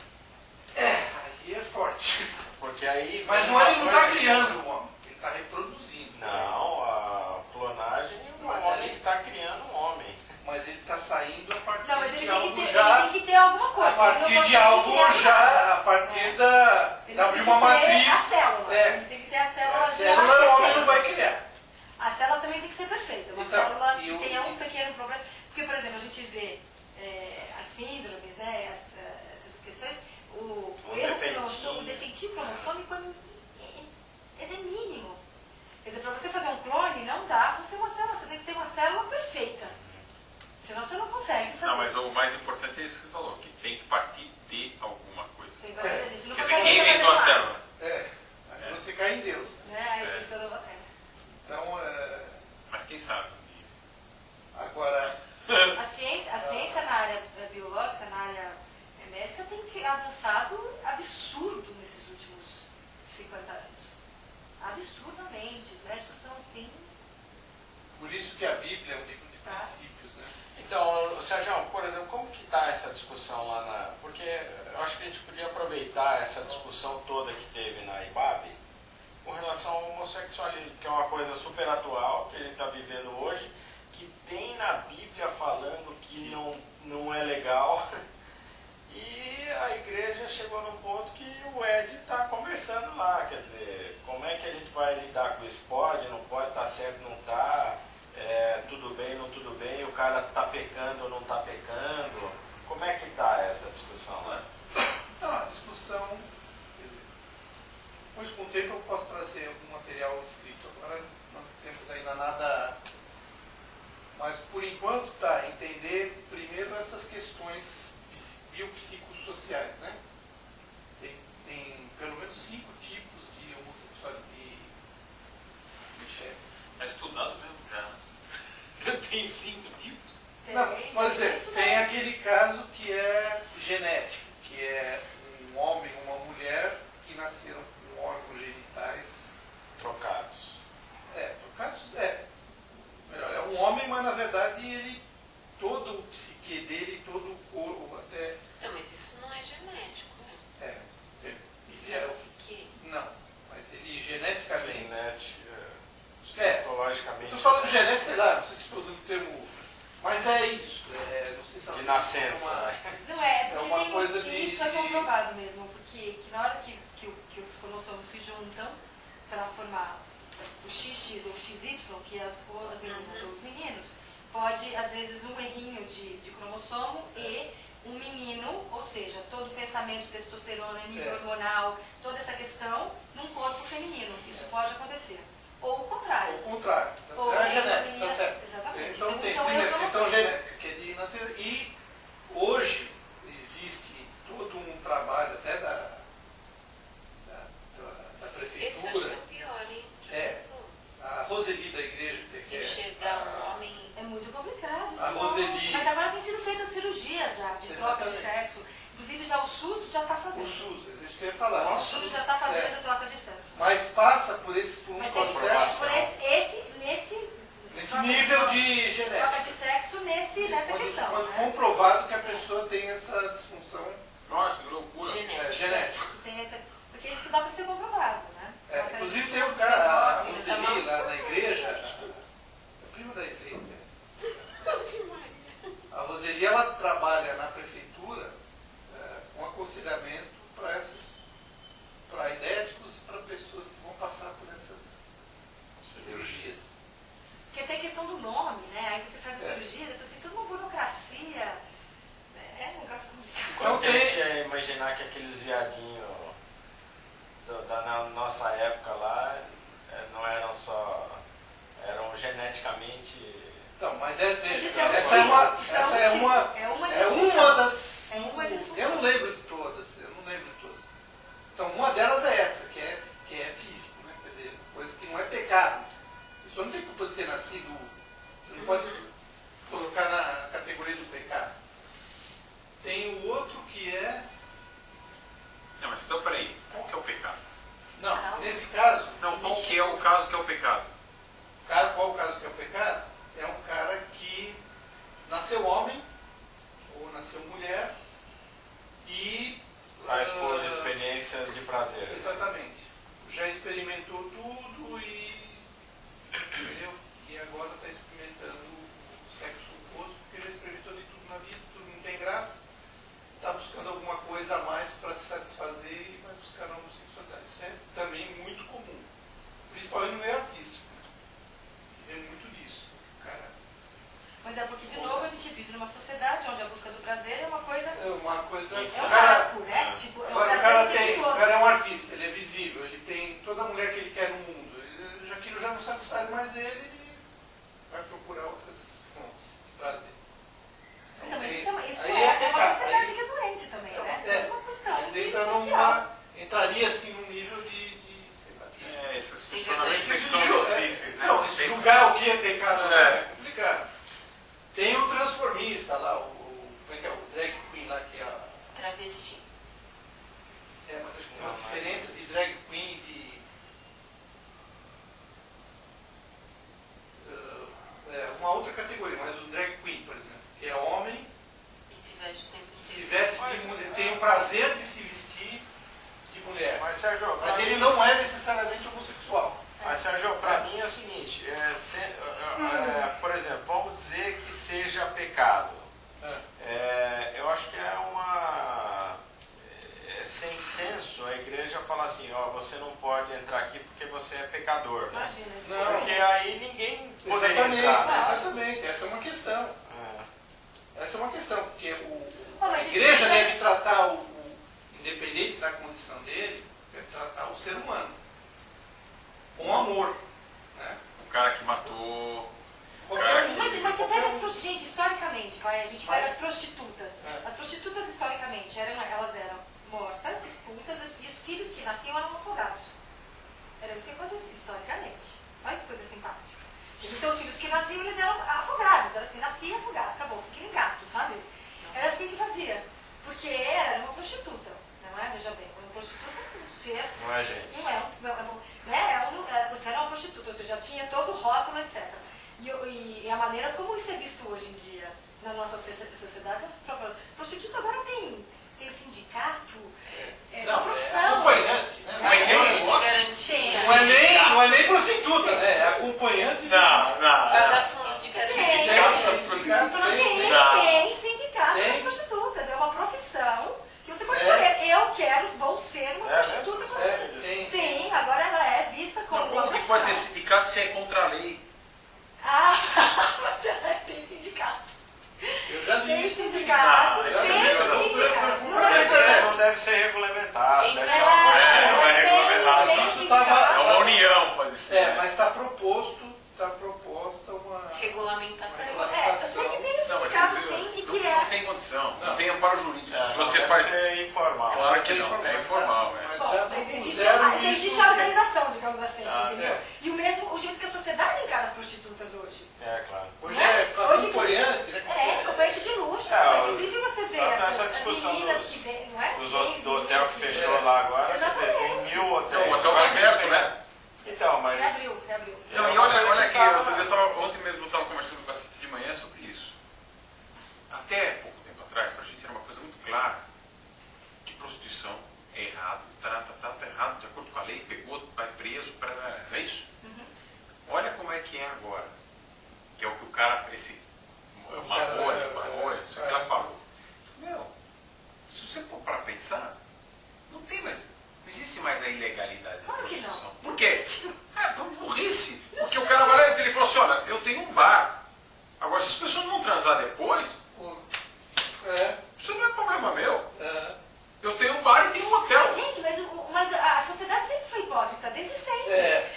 A: Aí é forte.
C: Porque aí.
A: Mas
C: vem
A: não,
C: uma
A: ele não está
C: coisa-
A: criando o homem, ele está reproduzindo.
C: Não, a clonagem, o
A: Mas
C: homem
A: ele-
C: está criando um homem.
A: Mas ele está saindo a partir
E: Não, mas ele
A: de
E: tem,
A: algo
E: que ter,
A: já.
E: ele tem que ter alguma coisa.
A: A partir
E: ele não
A: de
E: consegue
A: algo
E: criar
A: já,
E: nada.
A: a partir
E: É.
A: da
E: Ele
A: de abrir
E: tem
A: uma
E: que ter
A: matriz.
E: a célula.
A: É.
E: Ele tem que ter a célula.
A: A célula o homem não vai criar.
E: A célula também tem que ser perfeita. Uma
A: Então,
E: célula
A: e
E: que
A: o-
E: tenha um pequeno problema. Porque, por exemplo, a gente vê as síndromes, né, as questões, o erro cromossômico, o defeitinho cromossômico é mínimo. Quer dizer, para você fazer um clone, não dá para ser uma célula. Você tem que ter uma célula perfeita. Senão você não consegue fazer.
D: Não, mas o mais importante é isso que você falou, que tem que partir de alguma coisa.
E: Tem que fazer, a gente não
D: Quer dizer,
E: consegue
D: quem
E: fazer
D: inventou a
E: nada.
D: célula?
A: Aí você cai em Deus.
E: Né? Aí a questão da-
A: Então,
D: Mas quem sabe?
A: agora,
E: A ciência na área biológica, na área médica, tem avançado absurdo nesses últimos 50 anos. Absurdamente. Os médicos estão assim.
A: por isso que a Bíblia é um livro de
E: Tá.
A: princípios, né?
C: Então, Sérgio, por exemplo, como que está essa discussão lá na... Porque eu acho que a gente podia aproveitar essa discussão toda que teve na IBAB com relação ao homossexualismo, que é uma coisa super atual, que a gente está vivendo hoje, que tem na Bíblia falando que não é legal. E a igreja chegou num ponto que o Ed está conversando lá, quer dizer, como é que a gente vai lidar com isso? Pode, não pode, tá certo, não tá, tudo bem, não tudo bem, o cara tá pecando ou não tá pecando. Como é que tá essa discussão lá?
A: Então, a discussão, quer dizer, depois com o tempo eu posso trazer algum material escrito. Agora não temos ainda nada, mas por enquanto tá, entender primeiro essas questões biopsicossociais, né? Tem pelo menos 5 tipos de homossexualidade.
D: Está estudado mesmo já, né? Tem 5 tipos.
A: Não, por exemplo, tem aquele caso que é genético, que é um homem e uma mulher que nasceram com órgãos genitais
C: Trocados.
A: trocados, melhor, é um homem, mas na verdade ele, todo o psique dele, todo o corpo, até,
B: Não, mas isso não é genético, né? Isso é
A: o-
B: psique.
A: não, mas ele geneticamente,
C: Psicologicamente.
A: estou falando genético, sei lá, não sei se estou usando o termo, mas é isso, não sei se
C: De nascença, né?
E: Não é, porque
A: uma
E: tem
A: coisa de-
E: isso é comprovado mesmo, porque que na hora que os cromossomos se juntam para formar o XX ou XY, que é as meninas ou os meninos, pode, às vezes, um errinho de cromossomo e um menino, ou seja, todo o pensamento, testosterona, nível hormonal, toda essa questão num corpo feminino. Isso pode acontecer. Ou o contrário.
A: Ou o contrário.
E: Ou
A: É a genética, tá certo.
E: Exatamente.
A: Então tem
E: são
A: primeiro a
E: erros
A: questão
E: cromossômicos.
A: genética, que é de nascer. E hoje existe todo um trabalho até da
B: Esse acho que é
A: prefeitura.
B: o pior, hein?
A: É.
B: Professor?
A: A Roseli da igreja,
B: Se
A: que é
B: enxergar um homem.
E: É muito complicado.
A: A
E: isso
A: Roseli.
E: Mas agora tem sido feitas cirurgias já, de troca de
A: Exatamente.
E: sexo. Inclusive já o SUS já está
A: o
E: fazendo.
A: SUS, é isso que eu ia falar.
E: O SUS já está
A: É.
E: fazendo troca de sexo.
A: Mas passa por um
E: Mas tem que ser
A: processo,
E: por nesse
A: nesse nível de
E: troca
A: genética.
E: de sexo nessa questão.
A: Quando
E: Né?
A: comprovado que a pessoa tem essa disfunção
D: Nossa, que loucura.
B: Genética.
A: genética.
E: Porque isso dá para ser comprovado, né? Uma série
A: Inclusive
E: de
A: tem um
E: estudos,
A: cara, a
E: hipóteses.
A: Roseli lá na igreja, a prima da Slade, né? A Roseli, ela trabalha na prefeitura com aconselhamento para idéticos e para pessoas que vão passar por essas cirurgias.
E: Porque tem a questão do nome, né? Aí você faz a cirurgia, depois tem toda uma burocracia. É um negócio complicado.
A: Então
C: Porque a gente
A: tem...
C: ia imaginar que aqueles viadinhos da nossa época lá não eram só. Eram geneticamente.
A: Então, mas
E: Mas
A: veja,
E: isso é um
A: essa
E: tipo,
A: é uma
E: isso é um
A: essa
E: tipo,
A: é
E: uma
A: uma
E: disfunção.
A: das...
E: É uma disfunção.
A: Eu não lembro de todas, Então, uma delas é essa, que é físico, né? Quer dizer, coisa que não é pecado. A pessoa não tem culpa de ter nascido... Você não pode colocar na categoria do pecado. Tem o outro que é...
D: Não, mas então peraí, qual que é o pecado?
A: Não, nesse caso...
D: Não, qual que é o caso que é o pecado?
A: Qual o caso que é o pecado? É um cara que nasceu homem ou nasceu mulher e...
C: Faz por experiências de prazer.
A: Exatamente. Já experimentou tudo entendeu? E agora está experimentando o sexo oposto, porque já experimentou de tudo na vida, tudo não tem graça. Está buscando alguma coisa a mais para se satisfazer e vai buscar a homossexualidade. Isso é também muito comum, principalmente no meio artístico. Se vê muito disso. Cara,
E: Mas é porque, de novo, a gente vive numa sociedade onde a busca do prazer é uma coisa...
A: é uma coisa...
C: Isso.
E: É um
A: o cara,
E: marco, né? Tipo, é um
A: agora,
E: prazer o tempo
A: o
E: todo.
A: cara é um artista, ele é visível, ele tem toda a mulher que ele quer no mundo. Aquilo já não satisfaz mais ele vai procurar outras fontes de prazer.
E: Então, mas
A: Aí-
E: isso é
A: aí
E: uma
A: pecado,
E: sociedade
A: aí-
E: que é doente também, né?
A: É,
E: É uma questão
A: mas
E: de
A: entra
E: social.
A: entraria assim num nível de sei lá,
D: Esses
B: Sim,
D: questionamentos que são difíceis, né?
A: Não,
D: Tem-
A: julgar o que é pecado
D: É.
A: é complicado. Tem o transformista lá, como é que é? O drag queen lá, que é a...
B: Travesti.
A: mas acho que tem uma diferença de drag queen e de... uma outra categoria, mas o drag queen, por exemplo, que é homem,
B: E se veste o tempo
A: se
B: inteiro.
A: veste de mulher, tem o prazer de se vestir de mulher.
C: Mas, Sérgio,
A: Mas ele não é necessariamente homossexual.
C: Mas, Sérgio, para mim é o seguinte, por exemplo, vamos dizer que seja pecado. Eu acho que sem senso a igreja fala assim, ó, você não pode entrar aqui porque você é pecador, né?
E: Imagina, isso
A: Não.
C: Porque aí ninguém poderia
A: Exatamente,
C: entrar, né?
A: exatamente. Essa é uma questão. Essa é uma questão, porque
E: Mas
A: a
E: a gente
A: igreja
E: precisa-
A: deve tratar independente da condição dele, deve tratar o ser humano com amor. Né?
D: O cara que matou.
A: Qualquer um.
E: Mas você pega
A: Qualquer
E: as
A: um.
E: prostitutas, gente, historicamente, vai, a gente pega
A: Mas-
E: as prostitutas.
A: É.
E: As prostitutas, historicamente, elas eram mortas, expulsas, e os filhos que nasciam eram afogados. Era isso que acontecia, historicamente. Olha que coisa simpática. Então, os filhos que nasciam, eles eram afogados. Era assim, nascia afogado, acabou, fiquei gato, sabe? Era assim que fazia. Porque era uma prostituta, não é? Veja bem, uma prostituta é um ser...
C: Não é, gente?
E: Você era uma prostituta, você já tinha todo o rótulo, etc. E a maneira como isso é visto hoje em dia na nossa sociedade é própria. Prostituta agora tem sindicato,
A: Não,
E: profissão.
A: é acompanhante, né?
D: Como é que é o negócio?
B: Garantia.
A: Não é nem prostituta, né? É acompanhante.
D: Não.
B: Paga fundo de
D: Sindicato das
B: garantia.
D: prostitutas.
E: Tem sindicato
A: Tem.
E: das prostitutas. É uma profissão que você pode
A: É.
E: escolher. Vou ser uma
C: É,
E: prostituta.
A: Tem.
E: Sim, agora ela é vista como
D: Não,
E: uma
D: como que
E: profissão.
D: pode ter sindicato se é contra a lei?
E: Ah, tem sindicato. significado.
D: Não,
E: Tem
D: não,
E: significado. Não
C: Mas
E: é.
C: não deve ser regulamentado, deve ser
E: É,
C: uma coisa.
D: não é regulamentado.
E: tem
A: Isso
E: significado.
A: tava-
D: É uma união, pode ser.
A: É, mas está proposta uma
B: Regulamentação.
E: Eu sei que tem o
D: Não, mas
E: sindicato
D: você
E: sim, e
D: não,
E: que
D: não
E: é.
D: tem condição, não
A: Não.
D: tem amparo jurídico. Se você
C: Deve
D: faz.
C: ser informal.
D: Claro que não, é informal.
A: Mas
E: Bom,
A: já
E: mas existe,
A: propuseram
E: já existe
A: isso-
E: a organização, digamos assim,
D: Ah,
E: entendeu?
A: é.
E: E o mesmo, o jeito que a sociedade encara as prostitutas hoje.
C: É, claro.
A: Hoje
E: Né?
A: é
E: Hoje,
A: acompanhante, né?
E: É, acompanhante de luxo.
C: É,
E: Inclusive você vê
C: essa
E: as
C: discussão
E: meninas
C: dos-
E: que vêm, não é?
C: Do hotel que fechou lá agora, quer dizer, tem
E: Exatamente.
C: 1000 hotéis.
D: Então, o hotel tá aberto, né?
C: Então, mas...
E: Reabriu.
D: Não, e olha aqui, ontem mesmo eu estava conversando com a Cíntia de manhã sobre isso. Até pouco tempo atrás, para a gente era uma coisa muito clara, que prostituição é errado, tá errado, de acordo com a lei, pegou, vai preso, não é isso? Olha como é que é agora, que é o que o cara, esse Marrone, isso que ela falou. Meu, se você for para pensar, não existe mais a ilegalidade da
E: Claro que
D: prostituição.
E: não.
D: Por quê? Por burrice. Porque o cara vai lá e ele falou assim, olha, eu tenho um bar. Agora, se as pessoas vão transar depois, isso não é problema meu. Eu tenho um bar e tenho um hotel.
E: Gente, mas a sociedade sempre foi hipócrita, desde sempre.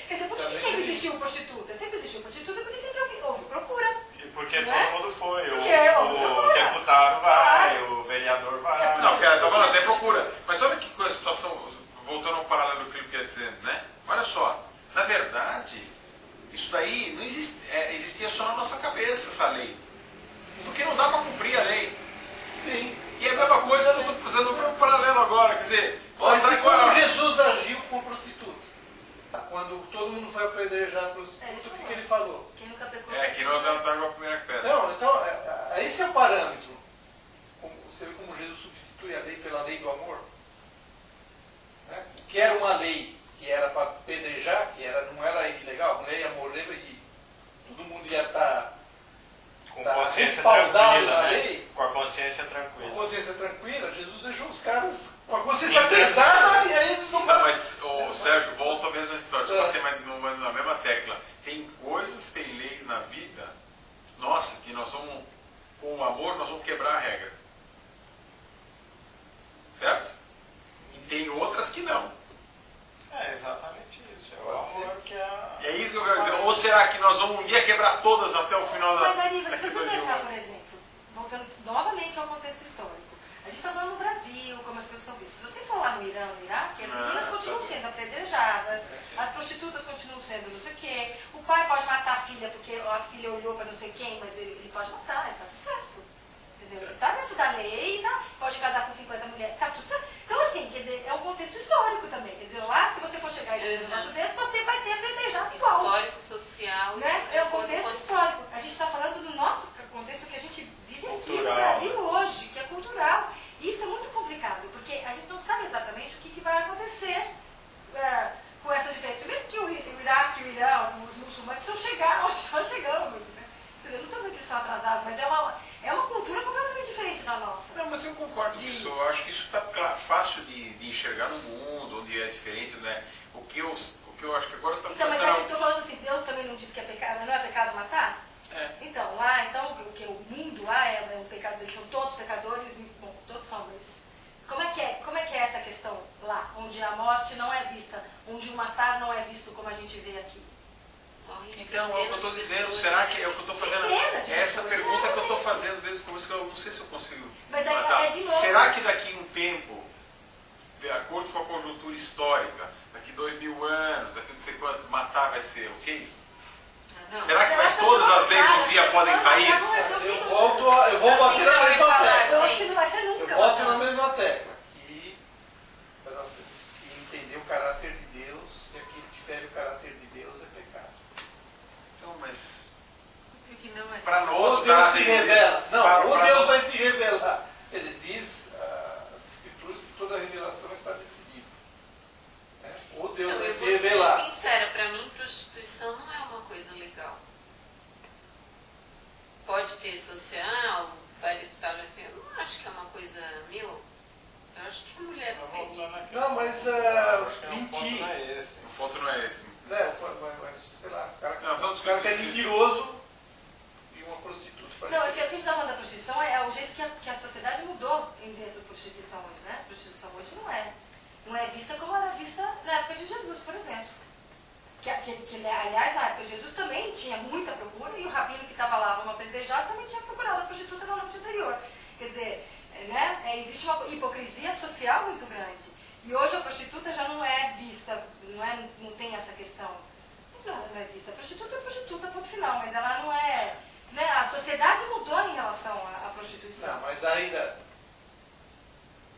E: Quer dizer, por que
A: Também
E: sempre
A: sim.
E: existiu prostituta? Sempre existiu prostituta porque sempre houve procura.
C: E porque
E: Não é?
C: todo mundo foi,
E: Porque
C: o deputado vai, o vereador vai.
D: Não, cara, tá falando, até procura. Mas olha que coisa, a situação, voltando ao paralelo do que ele quer dizendo, né? Olha só, na verdade, isso daí não existia só na nossa cabeça, essa lei. Porque não dá para cumprir a lei.
A: Sim.
D: E é a mesma coisa que eu estou fazendo um paralelo agora, quer dizer,
A: Mas
D: tá
A: e
D: igual.
A: como Jesus agiu com a prostituta? Quando todo mundo foi apedrejar a prostituta, o que ele falou?
E: Quem nunca pecou?
D: Que não tá igual a primeira pedra.
A: Não, então, esse é o parâmetro. Você vê como Jesus substitui a lei pela lei do amor? Né? O que era uma lei que era para apedrejar, não era ilegal, a mulher ia morrer e todo mundo ia estar
C: Com
A: tá
C: consciência
A: respaldado
C: tranquila,
A: na
C: né?
A: lei.
C: Com a consciência
A: Com
C: tranquila.
A: consciência tranquila, Jesus deixou os caras com a consciência pesada e aí eles não
D: Não, mas o Sérgio, volta à mesma história, deixa eu
A: É.
D: bater mais na mesma tecla. Tem coisas, tem leis na vida, nossa, que nós vamos, com o amor, nós vamos quebrar a regra. Certo? E tem outras que não.
C: É exatamente isso. É o amor que é...
D: E é isso que eu quero dizer. Ou será que nós vamos um dia quebrar todas até o final da...
E: Mas, Ariva, se
D: daqui
E: você
D: dois mil
E: pensar,
D: anos?
E: por exemplo, voltando novamente ao contexto histórico, a gente está falando no Brasil, como as coisas são vistas. Se você for lá no Irã, no Iraque, as meninas continuam sendo apedrejadas, as prostitutas continuam sendo não sei o quê, o pai pode matar a filha porque a filha olhou para não sei quem, mas ele pode matar, está tudo certo. Entendeu? Ele está dentro da lei, tá? Pode casar com 50 mulheres, está tudo certo. Então, assim, quer dizer, é um contexto histórico também. Quer dizer, lá, se você for chegar e dizer um negócio desse, você vai ser apedrejado igual.
B: Histórico, social.
E: Né?
B: de
E: É o
B: acordo
E: contexto
B: com-
E: histórico. A gente está falando do nosso contexto que a gente vive aqui no
C: Cultural,
E: Brasil
C: né?
E: hoje, que é cultural. E isso é muito complicado, porque a gente não sabe exatamente o que vai acontecer com essas diferenças. Primeiro que o Iraque e o Irã, os muçulmanos, são chegar onde nós chegamos. Né? Quer dizer, não estou dizendo que eles são atrasados, mas é uma cultura completamente diferente da nossa.
D: Não, mas eu concordo com isso. Eu acho que isso está fácil de enxergar no mundo, onde é diferente, né? O que eu acho que agora está
E: Então, mas
D: começando
E: eu estou falando assim, Deus também não disse que é pecado, não é pecado matar? Então, lá, o mundo lá é um pecado, eles são todos pecadores, bom, todos são, mas como é que é essa questão lá, onde a morte não é vista, onde o matar não é visto como a gente vê aqui?
D: Então, é o que eu estou dizendo, será que é o que eu estou fazendo?
E: Centenas de
D: Essa
E: pessoas,
D: pergunta que eu estou
E: geralmente.
D: fazendo desde o começo, que eu não sei se eu consigo.
E: Mas
D: vazar.
E: é de novo.
D: Será que daqui a um tempo, de acordo com a conjuntura histórica, daqui 2000 anos, daqui não sei quanto, matar vai ser ok?
B: Não.
D: Será que
E: Eu
D: vai
E: acho que
D: todas
E: vai
D: as leis
E: matar,
D: um dia
E: acho que
D: podem
E: vai
D: cair?
E: matar, não vai ser assim,
A: Eu
E: não
A: vou bater na mesma tecla.
E: Eu acho que não vai ser
A: Eu
E: nunca.
A: boto na
E: matar.
A: mesma tecla. Que nós temos que entender o caráter de Deus, e aquilo que fere o caráter de Deus é pecado.
D: Então, mas
F: Que não é.
D: para nós
A: Ou
D: o
A: Deus
D: caráter
A: se
D: de Deus-
A: revela. Não,
D: para-
A: ou
D: para
A: Deus
D: nós-
A: vai se revelar. Quer dizer, diz as Escrituras que toda revelação está decidida. Né? Ou Deus
B: Não,
A: vai
B: eu
A: se
B: vou ser
A: revelar.
B: sincera, pra mim prostituição não é uma coisa legal. Pode ter social, vai tal, assim, eu não acho que é uma coisa meu. Eu acho que a mulher tem.
A: Não, mas
C: acho que o ponto
A: mentir.
C: não é esse.
D: O ponto não é esse.
A: Né? Mas, sei lá, o cara,
D: Não, então
A: o cara que é
D: discute-
A: mentiroso e uma prostituta.
E: Não, é que a gente está falando da prostituição é o jeito que a sociedade mudou em relação à prostituição hoje, né? A prostituição hoje não é vista como era vista na época de Jesus, por exemplo. Que, aliás, na época de Jesus também tinha muita procura e o rabino que estava lá, vamos apedrejar, também tinha procurado a prostituta na noite anterior. Quer dizer, né, existe uma hipocrisia social muito grande. E hoje a prostituta já não é vista, não tem essa questão. Não é vista. A prostituta é prostituta, ponto final, mas ela não é... Né, a sociedade mudou em relação à prostituição.
A: Não, mas ainda,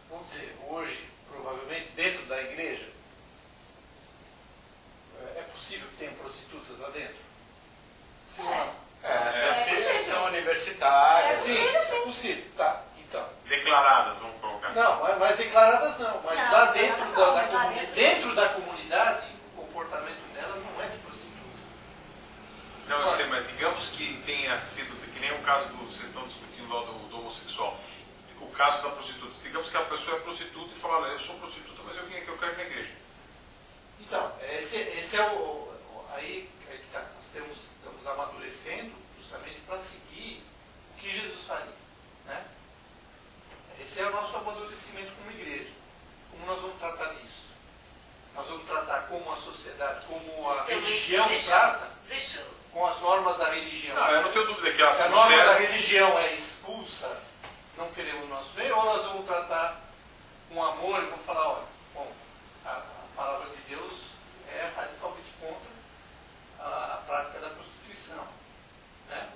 A: vamos dizer, hoje, provavelmente, dentro da igreja, é possível que tenham prostitutas lá dentro? Sim ou não?
C: Porque são universitárias.
A: Sim, é possível. Tá, então.
D: Declaradas, vamos colocar assim.
A: Não, mas declaradas não. Mas
E: Não,
A: lá
E: declaradas
A: dentro
E: não,
A: da
E: mas lá
A: comunidade,
E: dentro-
A: dentro da comunidade, o comportamento delas não é de prostituta.
D: Não, eu sei, mas digamos que tenha sido, que nem o caso que vocês estão discutindo lá do homossexual. O caso da prostituta. Digamos que a pessoa é prostituta e fala, olha, eu sou prostituta, mas eu vim aqui, eu quero ir na igreja.
A: Então, esse é aí que tá, nós estamos amadurecendo justamente para seguir o que Jesus faria. Né? Esse é o nosso amadurecimento como igreja. Como nós vamos tratar disso? Nós vamos tratar como a sociedade, como a religião trata, com as normas da religião.
D: Não, eu não tenho dúvida que ela
A: Se a norma da religião é expulsa, não queremos o nosso bem, ou nós vamos tratar com amor e vamos falar, olha, bom, a palavra de Deus é radicalmente contra a prática da prostituição. Né?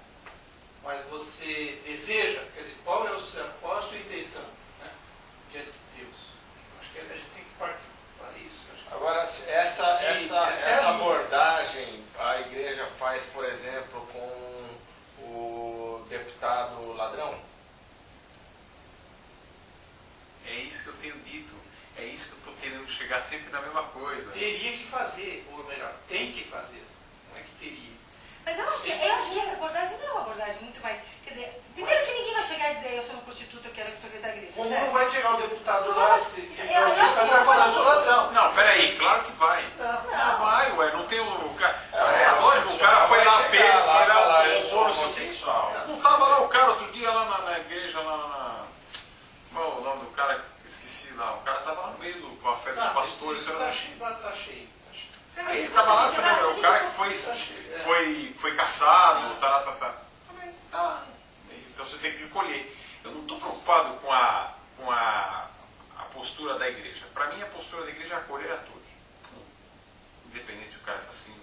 A: Mas você deseja, quer dizer, qual é a sua intenção, né, diante de Deus? Acho que a gente tem que partir para isso.
C: Agora, essa abordagem a igreja faz, por exemplo, com o deputado ladrão?
D: É isso que eu tenho dito. É isso que eu estou querendo chegar sempre na mesma coisa.
A: Teria que fazer, ou melhor, tem que fazer. Não é que teria.
E: Mas eu acho que essa abordagem não é uma abordagem muito mais... Quer dizer, primeiro que ninguém vai chegar e dizer eu sou uma prostituta, eu quero que frequentar a igreja.
A: Como
E: certo?
A: não vai chegar o deputado
E: Não,
A: lá,
E: mas
A: se
E: eu acho que
A: vai falar, eu sou ladrão.
D: Não, peraí, claro que vai.
A: Não.
D: Vai, ué, não tem o cara.
C: É,
D: Lógico, o cara foi lá pego,
C: chegar lá,
D: foi lá,
C: falar, eu
D: pegou
C: sou
D: no seu
C: homossexual.
D: Não tava lá o cara outro dia lá na igreja, lá na. Qual é o nome do cara? Esqueci lá. O cara tava lá no meio com a fé dos pastores.
A: Isso tá cheio.
D: É, ele tava lá, você lembra? O cara que foi caçado, tá. Também tá lá. Então você tem que recolher. Eu não estou preocupado com a postura da igreja. Para mim, a postura da igreja é acolher a todos. Independente do cara assassino,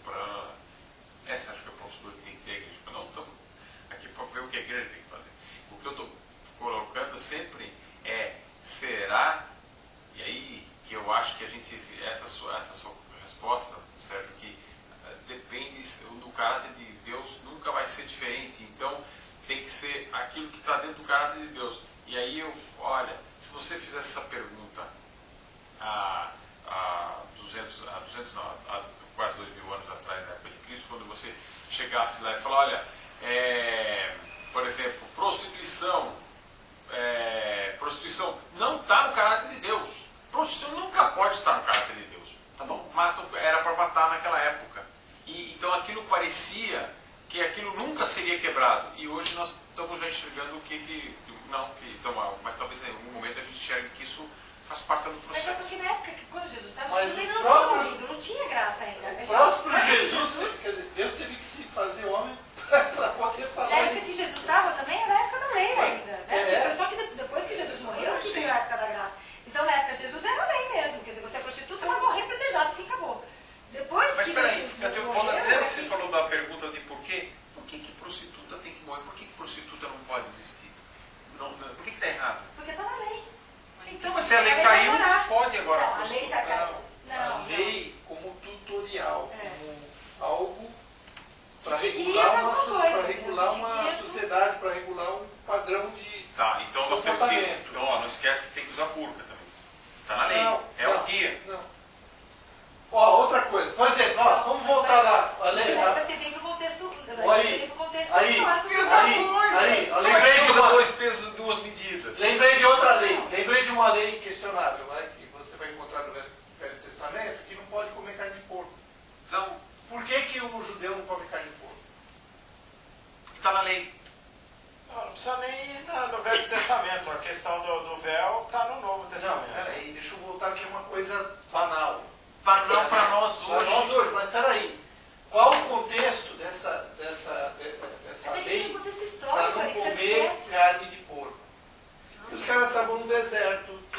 D: essa acho que é a postura que tem que ter a igreja. Não estamos aqui para ver o que a igreja tem que fazer. O que eu estou colocando sempre é, será, e aí que eu acho que a gente, essa sua resposta, Sérgio, que depende do caráter de Deus, nunca vai ser diferente. Então, tem que ser aquilo que está dentro do caráter de Deus. E aí, olha, se você fizesse essa pergunta há quase 2000 anos atrás, na época de Cristo, quando você chegasse lá e falar, olha, por exemplo, prostituição não está no caráter de Deus. Prostituição nunca pode estar no caráter de Deus. Tá bom? Era para matar naquela época. Então aquilo parecia que aquilo nunca seria quebrado. E hoje nós estamos já enxergando mas talvez em algum momento a gente enxergue que isso faz parte do
E: Mas é
D: processo.
E: porque na época que quando Jesus estava,
A: Mas
E: Jesus ainda
A: o
E: não tinha
A: próprio-
E: morrido, não tinha graça ainda.
A: O próprio Jesus, quer dizer, Deus teve que se fazer homem para poder
E: Na
A: falar
E: época que
A: isso.
E: Jesus estava também era a época da lei ainda. Né?
A: É.
E: Foi só que depois que Jesus morreu que veio a época da graça. Então na época de Jesus era a lei mesmo. Quer dizer, você é prostituta, vai morrer apedrejado, fim, acabou. Depois
D: Mas
E: que
D: peraí,
E: Jesus
D: eu tenho um
E: morreu,
D: ponto. Lembra que
E: é
D: você falou da pergunta de por quê? Por que prostituta tem que morrer? Por que prostituta não pode existir? Por que está errado?
E: Porque está na lei.
D: Então, mas se a lei caiu, não pode agora.
E: Não, a lei está caindo.
A: A lei como tutorial, como algo para
E: Que te guia
A: regular
E: pra
A: uma,
E: alguma coisa,
A: pra regular
E: que te
A: uma
E: guia pro-
A: sociedade, para regular um padrão de...
D: Tá, então nós temos que.
A: Comportamento.
D: Então, ó, não esquece que tem que usar burca também. Está na lei.
A: Não,
D: é
A: não,
D: o guia.
A: Não. Ó, outra coisa. Por exemplo, ó, vamos voltar lá. A lei,
E: Mas aí você vem para o contexto,
A: Olha
E: você vem pro contexto
A: aí,
E: histórico.
A: aí, aí, eu
D: Como é
A: lembrei
D: que
A: de
D: você usa
A: uma...
D: dois pesos e duas medidas?
A: Lembrei de outra lei. Lembrei de uma lei inquestionável, né, que você vai encontrar no Velho Testamento, que não pode comer carne de porco.
D: Então,
A: Por que o judeu não come carne de porco?
D: está na lei.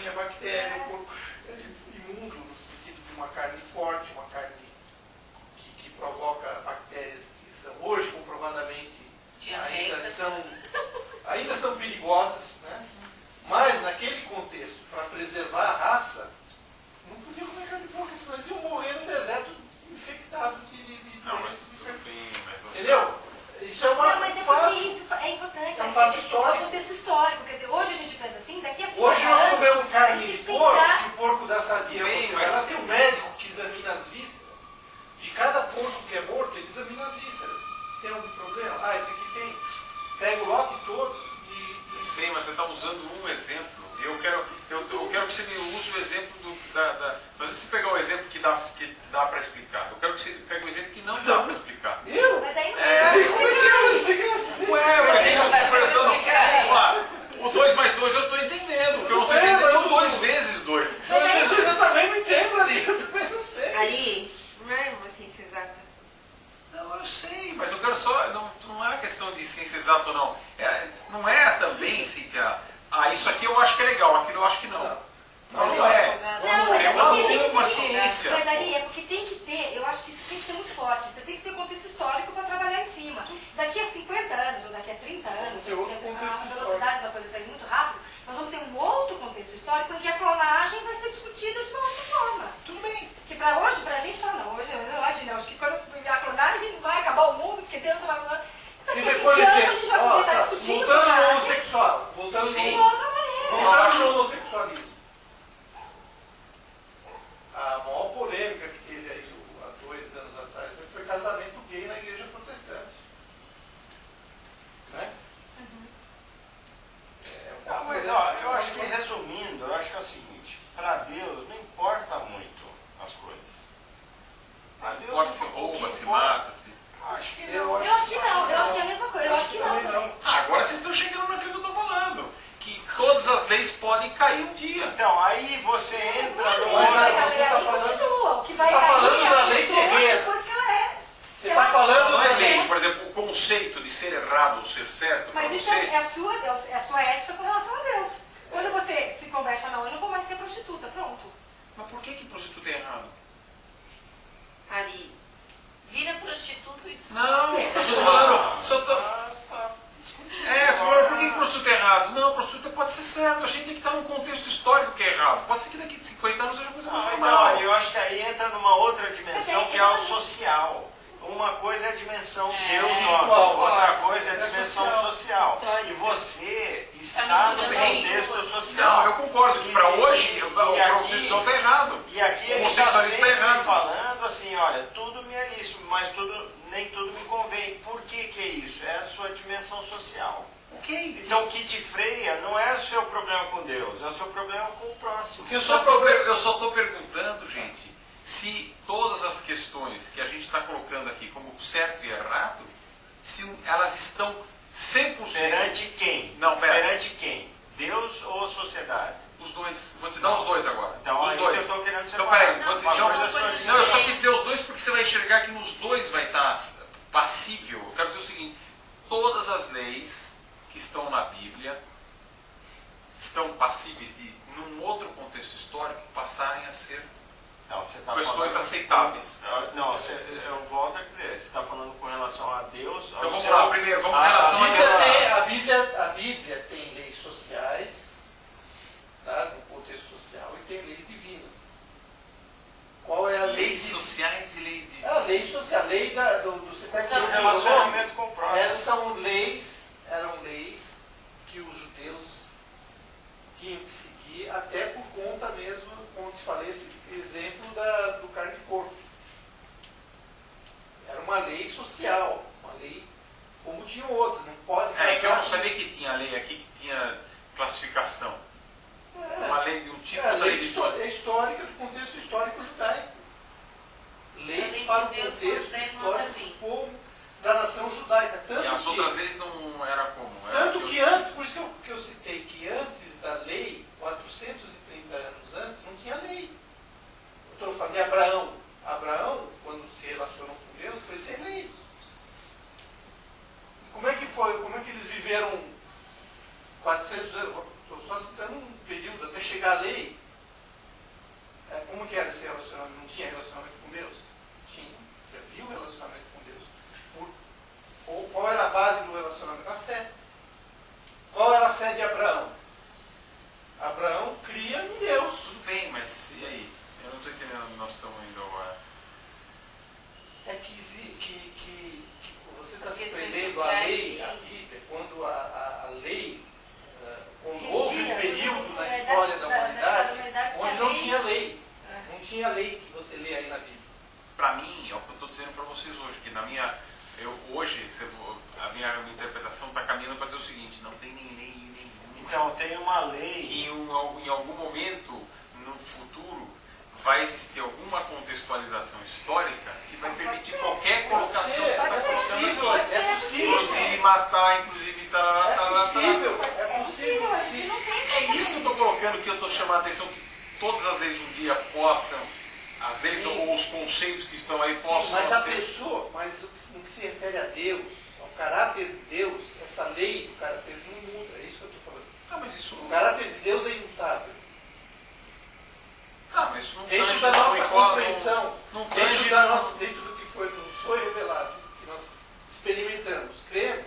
A: tinha bactéria, o porco era imundo no sentido de uma carne forte, uma carne que provoca bactérias que são hoje comprovadamente ainda são perigosas, né? Mas naquele contexto, para preservar a raça, não podia comer carne de porco, senão eles iam morrer no deserto infectado de
D: Não, mas tudo bem, mas você...
A: entendeu? Isso é uma
E: Não, mas é
A: fato.
E: porque isso é importante.
A: É um fato
E: É
A: histórico.
E: um contexto histórico. Quer dizer, hoje a gente pensa assim, daqui a 50
A: Hoje nós
E: anos,
A: comemos
E: a
A: carne
E: gente
A: de
E: tem que
A: porco,
E: pensar.
A: que o porco dá sadia.
D: Bem,
A: Você
D: mas-
A: vai lá, tem um médico que examina as vísceras. De cada porco que é morto, ele examina as vísceras. Tem algum problema? Ah, esse aqui tem. Pega o lote todo e
D: Sei, mas você está usando um exemplo. Eu quero que você me use o exemplo Mas se pegar o exemplo que dá para explicar, eu quero que você pegue o exemplo que não dá para explicar.
A: viu?
E: Mas aí não
A: Aí, como é que eu vou explicar assim?
D: Ué, mas isso eu
B: vai
D: estou perguntando.
B: explicar.
D: Ó, o 2 mais 2 eu estou entendendo. O que eu não estou entendendo é o 2 vezes 2.
A: Eu também não entendo, Ari. Eu também não sei.
F: Aí, não é uma ciência exata.
D: Não, eu sei, mas eu quero só. Não é questão de ciência exata ou não. Não é também, Cíntia. Isso aqui eu acho que é legal, aquilo eu acho que não. Não é.
E: Não, mas
D: É
E: é
D: uma
E: porque a gente
D: uma
E: tem-
D: ciência.
E: Mas aí é porque tem que ter, eu acho que isso tem que ser muito forte. Você tem que ter contexto histórico para trabalhar em cima. Daqui a 50 anos ou daqui a 30 anos,
A: Tem outro
E: porque
A: contexto
E: a velocidade da coisa está indo muito rápido, nós vamos ter um outro contexto histórico em que a clonagem vai ser discutida de uma outra forma.
D: Tudo bem.
E: Que para hoje, pra gente falar, não, hoje não, acho que quando a clonagem vai acabar o mundo, porque Deus não vai mudar. Daqui
A: E
E: a 20
A: depois
E: anos a
A: dizer,
E: gente vai
A: ó,
E: poder estar
A: tá,
E: discutindo
A: voltando no
E: clonagem
A: homossexual, voltando
E: de
A: no
E: uma outra maneira.
A: voltando no homossexualismo. A maior polêmica que teve aí há 2 anos atrás foi casamento gay na igreja protestante. Né? É uma
C: Não, mas
A: coisa-
C: ó, eu acho que resumindo, eu acho que é o seguinte, para Deus não importa muito as coisas. Pra
D: Não
C: Deus,
D: importa se
C: o que
D: rouba, se
C: importa-
D: mata, se...
C: Acho que
A: Eu
C: não.
E: Eu acho que não, eu acho que é a mesma coisa, eu acho que não
A: também
E: também.
D: Agora vocês estão chegando naquilo que eu estou falando. Que todas as leis podem cair um dia.
C: Então, aí você entra
A: Mas
C: no...
A: aí
E: Vai
A: você
E: cair,
A: tá
E: aí
A: falando-
E: continua. O que
A: você
E: vai
A: tá
E: cair
A: falando
E: é
A: da
E: a
A: lei
E: pessoa
A: terrena.
E: depois que ela é.
A: Você está falando
D: Não é
A: da
D: lei, por exemplo, o conceito de ser errado ou ser certo, para
E: Mas isso
D: você...
E: é a sua ética com relação a Deus. Quando você se converte e fala, não, eu não vou mais ser prostituta, pronto.
D: Mas por que prostituta é errado?
F: Ari,
B: Vira prostituto e
D: Não, eu só estou falando... Só tô... tô falando, por que prostituta é errado? Não, prostituta pode ser certo. A gente tem que estar num contexto histórico que é errado. Pode ser que daqui de 50 anos seja coisa mais normal.
C: Não, eu acho que aí entra numa outra dimensão
E: Mas é
C: que é o
E: exatamente.
C: social. Uma coisa é a dimensão
B: É,
C: Deus,
A: igual,
C: outra coisa é a
A: é
C: dimensão
A: social.
C: social.
F: Histórica.
C: E você está
B: misturando
C: no
B: as
C: contexto
B: duas.
C: social.
D: Não, eu concordo que para hoje o
C: aqui-
D: prostituição está errado.
C: E aqui
D: O
C: ele está
D: homossexualismo
C: sempre
D: está errado.
C: falando assim, olha, tudo me é lícito, mas nem tudo me convém. Por que é isso? É a sua dimensão social.
D: Ok.
C: Então o que te freia não é o seu problema com Deus, é o seu problema com o próximo.
D: Eu só estou perguntando, gente, se todas as questões que a gente está colocando aqui como certo e errado, se elas estão 100%...
C: Perante quem?
D: Não, pera.
C: Perante quem? Deus ou sociedade?
D: Os dois. Vou te dar os dois agora.
C: Então,
D: os
C: aí
D: dois.
C: eu estou querendo
D: Então,
C: separar.
D: peraí.
B: Não,
D: vou te-
B: porque
D: não,
B: são
C: eu só-
B: coisas
D: não, eu só quis
B: diferentes.
D: dizer os dois porque você vai enxergar que nos dois vai estar passível. Eu quero dizer o seguinte: todas as leis que estão na Bíblia estão passíveis de, num outro contexto histórico, passarem a ser
C: Não, você está
D: questões
C: falando...
D: aceitáveis.
C: Não, eu volto a dizer, você está falando com relação a Deus...
D: Então vamos lá, primeiro, vamos com
C: a
D: relação a Deus.
A: A Bíblia tem leis sociais, tá, no contexto social, e tem leis divinas. Qual é a lei?
D: Leis sociais e leis de...
A: A lei social, a lei do sequestro.
C: O relacionamento com o próximo.
A: Eram leis que os judeus tinham que seguir, até por conta mesmo, como eu te falei, esse exemplo do carne de porco. Era uma lei social, uma lei como tinham outros, não pode
D: É que eu não
A: casar.
D: sabia que tinha lei aqui que tinha classificação.
A: É.
D: Uma lei de um tipo,
A: É, a
D: outra
A: lei
D: lei de outro.
A: histórica do contexto histórico judaico.
B: A
A: Leis
B: lei
A: para o
B: de Deus
A: contexto
B: são os 10
A: histórico do
B: mandamentos.
A: povo da nação judaica.
D: E as outras leis não era como? Era
A: Tanto que antes, por isso que eu citei que antes da lei, 430 anos antes, não tinha lei. Eu estou falando de Abraão. Abraão, quando se relacionou com Deus, foi sem lei. E como é que foi? Como é que eles viveram 400 anos? Estou chegar a lei, como que era esse relacionamento? Não tinha relacionamento com Deus? Tinha. Já havia o relacionamento com Deus. Qual era a base do relacionamento? A fé. Qual era a fé de Abraão? Abraão cria em Deus.
D: Tudo bem, mas e aí? Eu não estou entendendo onde nós estamos indo agora.
A: É que você está
B: As
A: se
B: questões
A: prendendo à
B: sociais
A: lei,
B: e-
A: à Bíblia, quando a lei, quando houve um
E: Regia,
A: período na
E: da
A: história da
E: humanidade
A: humanidade,
E: que
A: onde
E: a
A: não
E: lei-
A: tinha lei. Não tinha lei que você lê aí na Bíblia.
D: Para mim, é o que eu estou dizendo para vocês hoje, que hoje a minha interpretação está caminhando para dizer o seguinte: não tem nem lei nenhuma.
C: Então, tem uma lei.
D: Que em algum momento no futuro vai existir alguma contextualização histórica que vai permitir qualquer colocação que você está colocando aqui.
A: É possível.
D: Inclusive matar, inclusive tarará,
A: É
D: tarará,
A: possível.
D: tarará.
A: É possível.
E: a gente não tem
D: É isso que eu estou colocando, que eu estou chamando a atenção, que todas as leis um dia possam, as leis
A: Sim.
D: ou os conceitos que estão aí
A: Sim,
D: possam
A: mas a
D: ser.
A: pessoa, no que se refere a Deus, ao caráter de Deus, essa lei do caráter não muda. É isso que eu estou falando.
D: Tá, mas isso
A: O
D: não.
A: caráter de Deus é imutável.
D: Tá, mas isso não
A: Dentro
D: tange,
A: da
D: não
A: nossa
D: enquadra,
A: compreensão,
D: não
A: dentro
D: tange,
A: da
D: não.
A: nossa, dentro do que nos foi revelado, que nós experimentamos, cremos,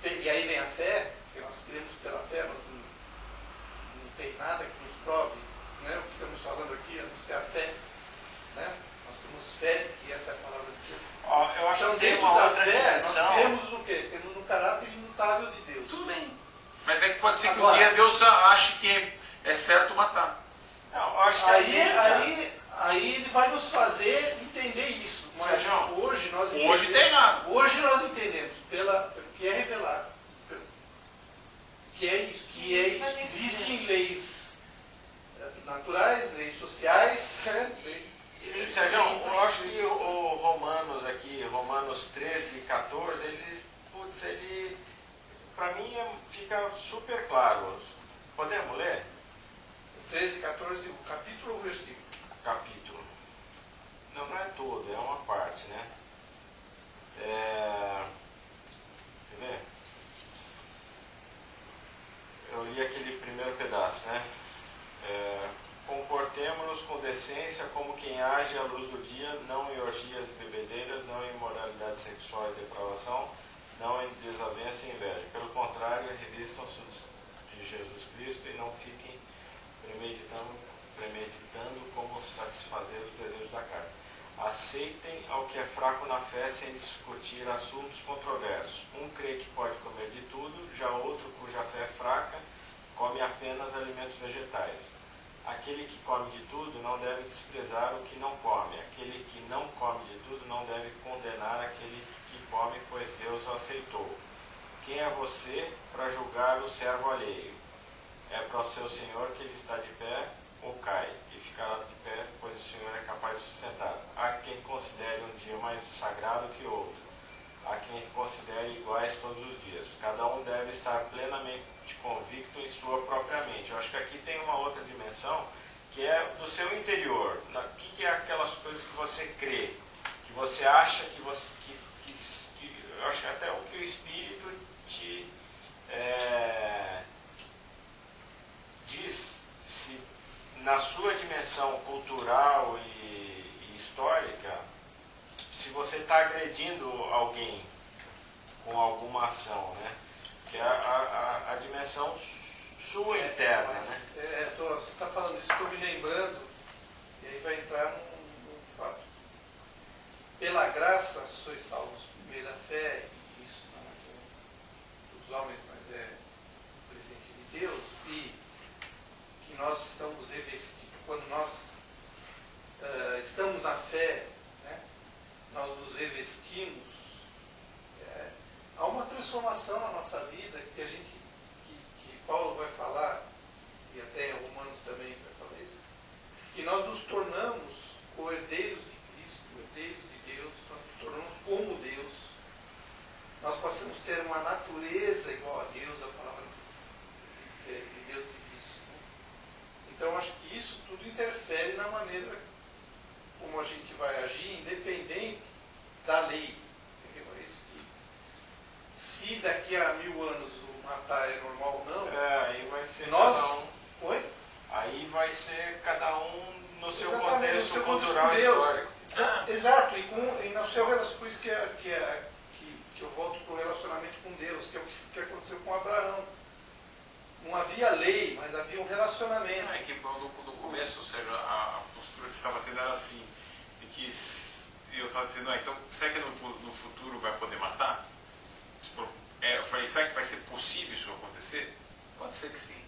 A: e aí vem a fé, porque nós cremos pela fé, nós não tem nada que nos prove, né, o que estamos falando aqui, a não ser a fé, né? Nós temos fé de que essa é a palavra de Deus.
C: Ó, eu acho
A: Então,
C: que tem
A: dentro
C: uma
A: da
C: outra
A: fé,
C: dimensão.
A: nós temos o quê? Temos no caráter imutável de Deus.
D: Tudo bem. Mas é que pode ser que
A: Agora-
D: um dia Deus ache que é certo matar.
C: Não, eu acho que assim, cara,
A: Aí ele vai nos fazer entender isso. Mas
D: Sérgio,
A: hoje nós
D: Hoje tem errado.
A: Hoje nós entendemos, pelo que é revelado, que é isso, existem leis naturais, leis sociais, né? leis
C: Sérgio, eu acho que o Romanos aqui, Romanos 13 e 14, ele, para mim, fica super claro. Podemos ler?
A: 13, 14, o capítulo ou o versículo?
C: Capítulo. Não é todo, é uma parte, né? Quer ver? Eu li aquele primeiro pedaço, né? Comportemo-nos com decência como quem age à luz do dia, não em orgias e bebedeiras, não em imoralidade sexual e depravação, não em desavença e inveja. Pelo contrário, revistam-se de Jesus Cristo e não fiquem premeditando como satisfazer os desejos da carne. Aceitem ao que é fraco na fé sem discutir assuntos controversos. Um crê que pode comer de tudo, já outro, cuja fé é fraca, come apenas alimentos vegetais. Aquele que come de tudo não deve desprezar o que não come. Aquele que não come de tudo não deve condenar aquele que come, pois Deus o aceitou. Quem é você para julgar o servo alheio? É para o seu Senhor que ele está de pé ou cai, e ficará de pé, pois o Senhor é capaz de sustentar. Há quem considere um dia mais sagrado que outro, há quem considere iguais todos os dias. Cada um deve estar plenamente convicto em sua própria mente. Eu acho que aqui tem uma outra dimensão, que é do seu interior. O que é aquelas coisas que você crê, que você acha que você... eu acho que até o que o Espírito te diz, se na sua dimensão cultural e histórica, se você está agredindo alguém com alguma ação, né? Que é a dimensão sua interna, né?
A: Você está falando isso, estou me lembrando, e aí vai entrar num fato. Pela graça sois salvos por meio da fé, e isso não é dos homens, mas é um presente de Deus, e que nós estamos revestidos, quando nós estamos na fé, né, nós nos revestimos, há uma transformação na nossa vida que Paulo vai falar, e até em Romanos também vai falar isso, que nós nos tornamos co-herdeiros de Cristo, herdeiros de Deus, nós nos tornamos como Deus, nós passamos a ter uma natureza igual a Deus, a palavra de Deus diz isso. Né? Então, acho que isso tudo interfere na maneira como a gente vai agir, independente da lei. Entendeu? É isso que, se daqui a 1000 anos o matar é normal ou não,
C: Aí vai ser...
A: nós
C: vai ser cada um no seu
A: Exatamente, no
C: contexto
A: seu contexto
C: cultural
A: com
C: e
A: Deus.
C: histórico.
A: Exato, e no seu relacionamento, por isso que eu volto para o relacionamento com Deus, que é o que aconteceu com Abraão. Não havia lei, mas havia um relacionamento.
D: É que no começo, ou seja, a postura que você estava tendo era assim, de que eu estava dizendo, então será que no futuro vai poder matar? Tipo, eu falei, será que vai ser possível isso acontecer? Pode ser que sim.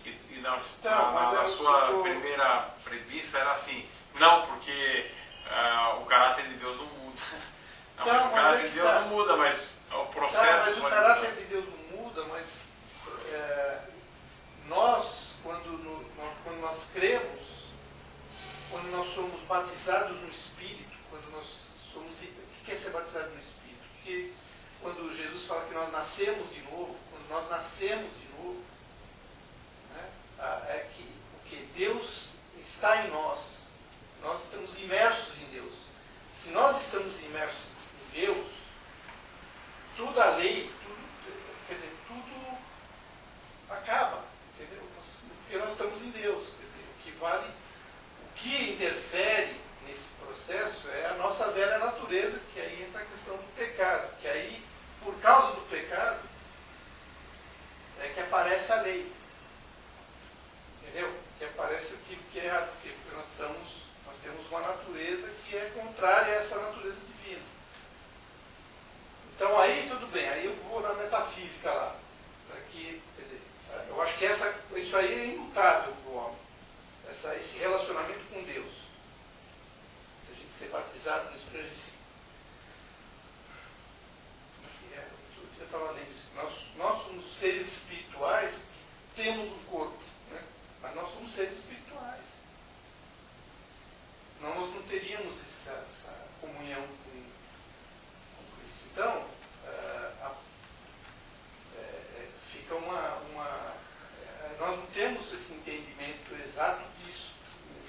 D: E na sua primeira premissa era assim, não, porque o caráter de Deus não muda. Não, mas o caráter de Deus não muda, mas o processo
A: mas o caráter de Deus não muda, mas nós, quando nós cremos, quando nós somos batizados no Espírito, quando nós somos... O que é ser batizado no Espírito? Porque quando Jesus fala que nós nascemos de novo, quando nós nascemos de novo, né, é que porque Deus está em nós, nós estamos imersos em Deus. Se nós estamos imersos em Deus, tudo a lei, tudo acaba, entendeu? Porque nós estamos em Deus. Quer dizer, o que interfere nesse processo é a nossa velha natureza, que aí entra a questão do pecado, que aí, por causa do pecado, é que aparece a lei. Entendeu? Que aparece aquilo que é errado, porque nós temos uma natureza que é contrária a essa natureza divina. Então aí tudo bem, aí eu vou na metafísica lá. Quer dizer, eu acho que isso aí é imutável do homem. Esse relacionamento com Deus. A gente ser batizado nisso, a gente eu estava lendo isso. Nós somos seres espirituais que temos um corpo, né? Mas nós somos seres espirituais. Senão nós não teríamos essa comunhão com Cristo. Então, fica nós não temos esse entendimento exato disso.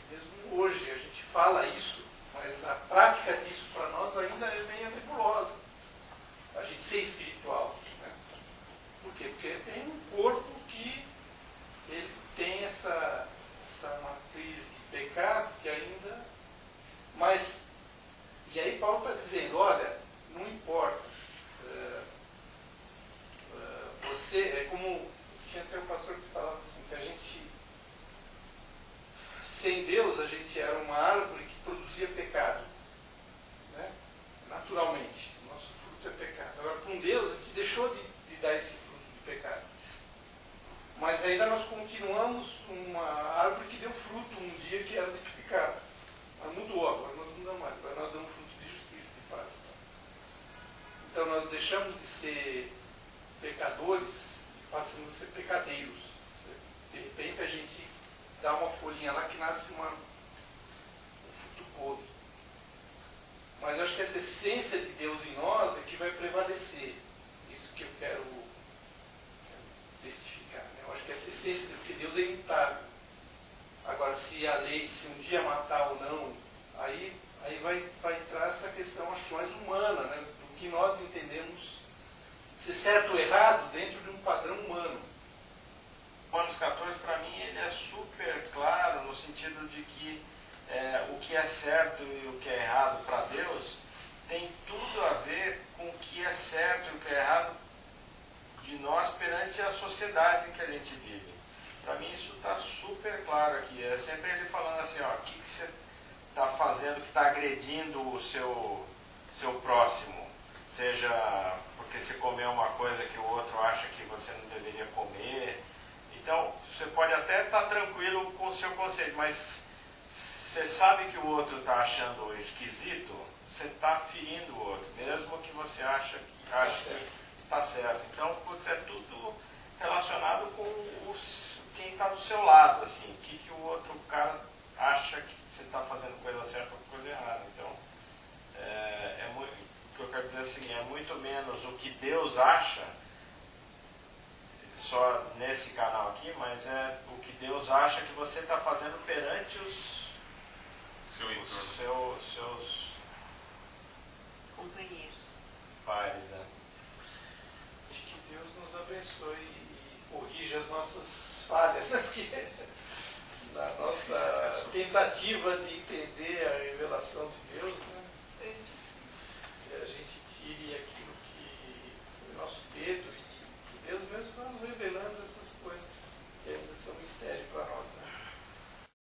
A: Mesmo hoje a gente fala isso, mas a prática disso para nós ainda é meio nebulosa. A gente ser espiritual. Né? Por quê? Porque tem um corpo que ele tem essa matriz de pecado que ainda... Mas, e aí Paulo está dizendo, olha, não importa. Você, é como... Tinha até um pastor que falava assim, que a gente... Sem Deus, a gente era uma árvore que produzia pecado. Né? Naturalmente. Nosso fruto é pecado. Agora, com Deus, a gente deixou de dar esse fruto de pecado. Mas ainda nós continuamos uma árvore que deu fruto um dia que era de pecado. Mas mudou, agora nós não mudamos mais. Agora nós damos fruto de justiça, de paz. Então nós deixamos de ser pecadores e passamos a ser pecadeiros. De repente a gente dá uma folhinha lá que nasce um fruto podre. Mas eu acho que essa essência de Deus em nós é que vai prevalecer. Isso que eu quero testificar. Né? Eu acho que essa essência, porque Deus é imutável. Agora, se a lei, se um dia matar ou não, aí vai entrar essa questão, acho que mais humana, né? Do que nós entendemos ser certo ou errado dentro de um padrão humano.
C: Romanos 14, para mim, ele é super claro no sentido de que o que é certo e o que é errado para Deus tem tudo a ver com o que é certo e o que é errado de nós perante a sociedade em que a gente vive. Para mim isso está super claro aqui. É sempre ele falando assim, ó, o que você está fazendo que está agredindo o seu próximo? Seja porque você comeu uma coisa que o outro acha que você não deveria comer. Então, você pode até estar tranquilo com o seu conceito, mas você sabe que o outro está achando esquisito, você está ferindo o outro, mesmo que você ache que está certo. Então, putz, é tudo relacionado com quem está do seu lado, assim, o que o outro cara acha que você está fazendo coisa certa ou coisa errada. Então, o que eu quero dizer assim, é muito menos o que Deus acha, só nesse canal aqui, mas é o que Deus acha que você está fazendo perante seus
B: companheiros.
C: pares. Né?
A: Acho que Deus nos abençoe e corrija as nossas falhas, né? Porque tentativa de entender a revelação de Deus, né?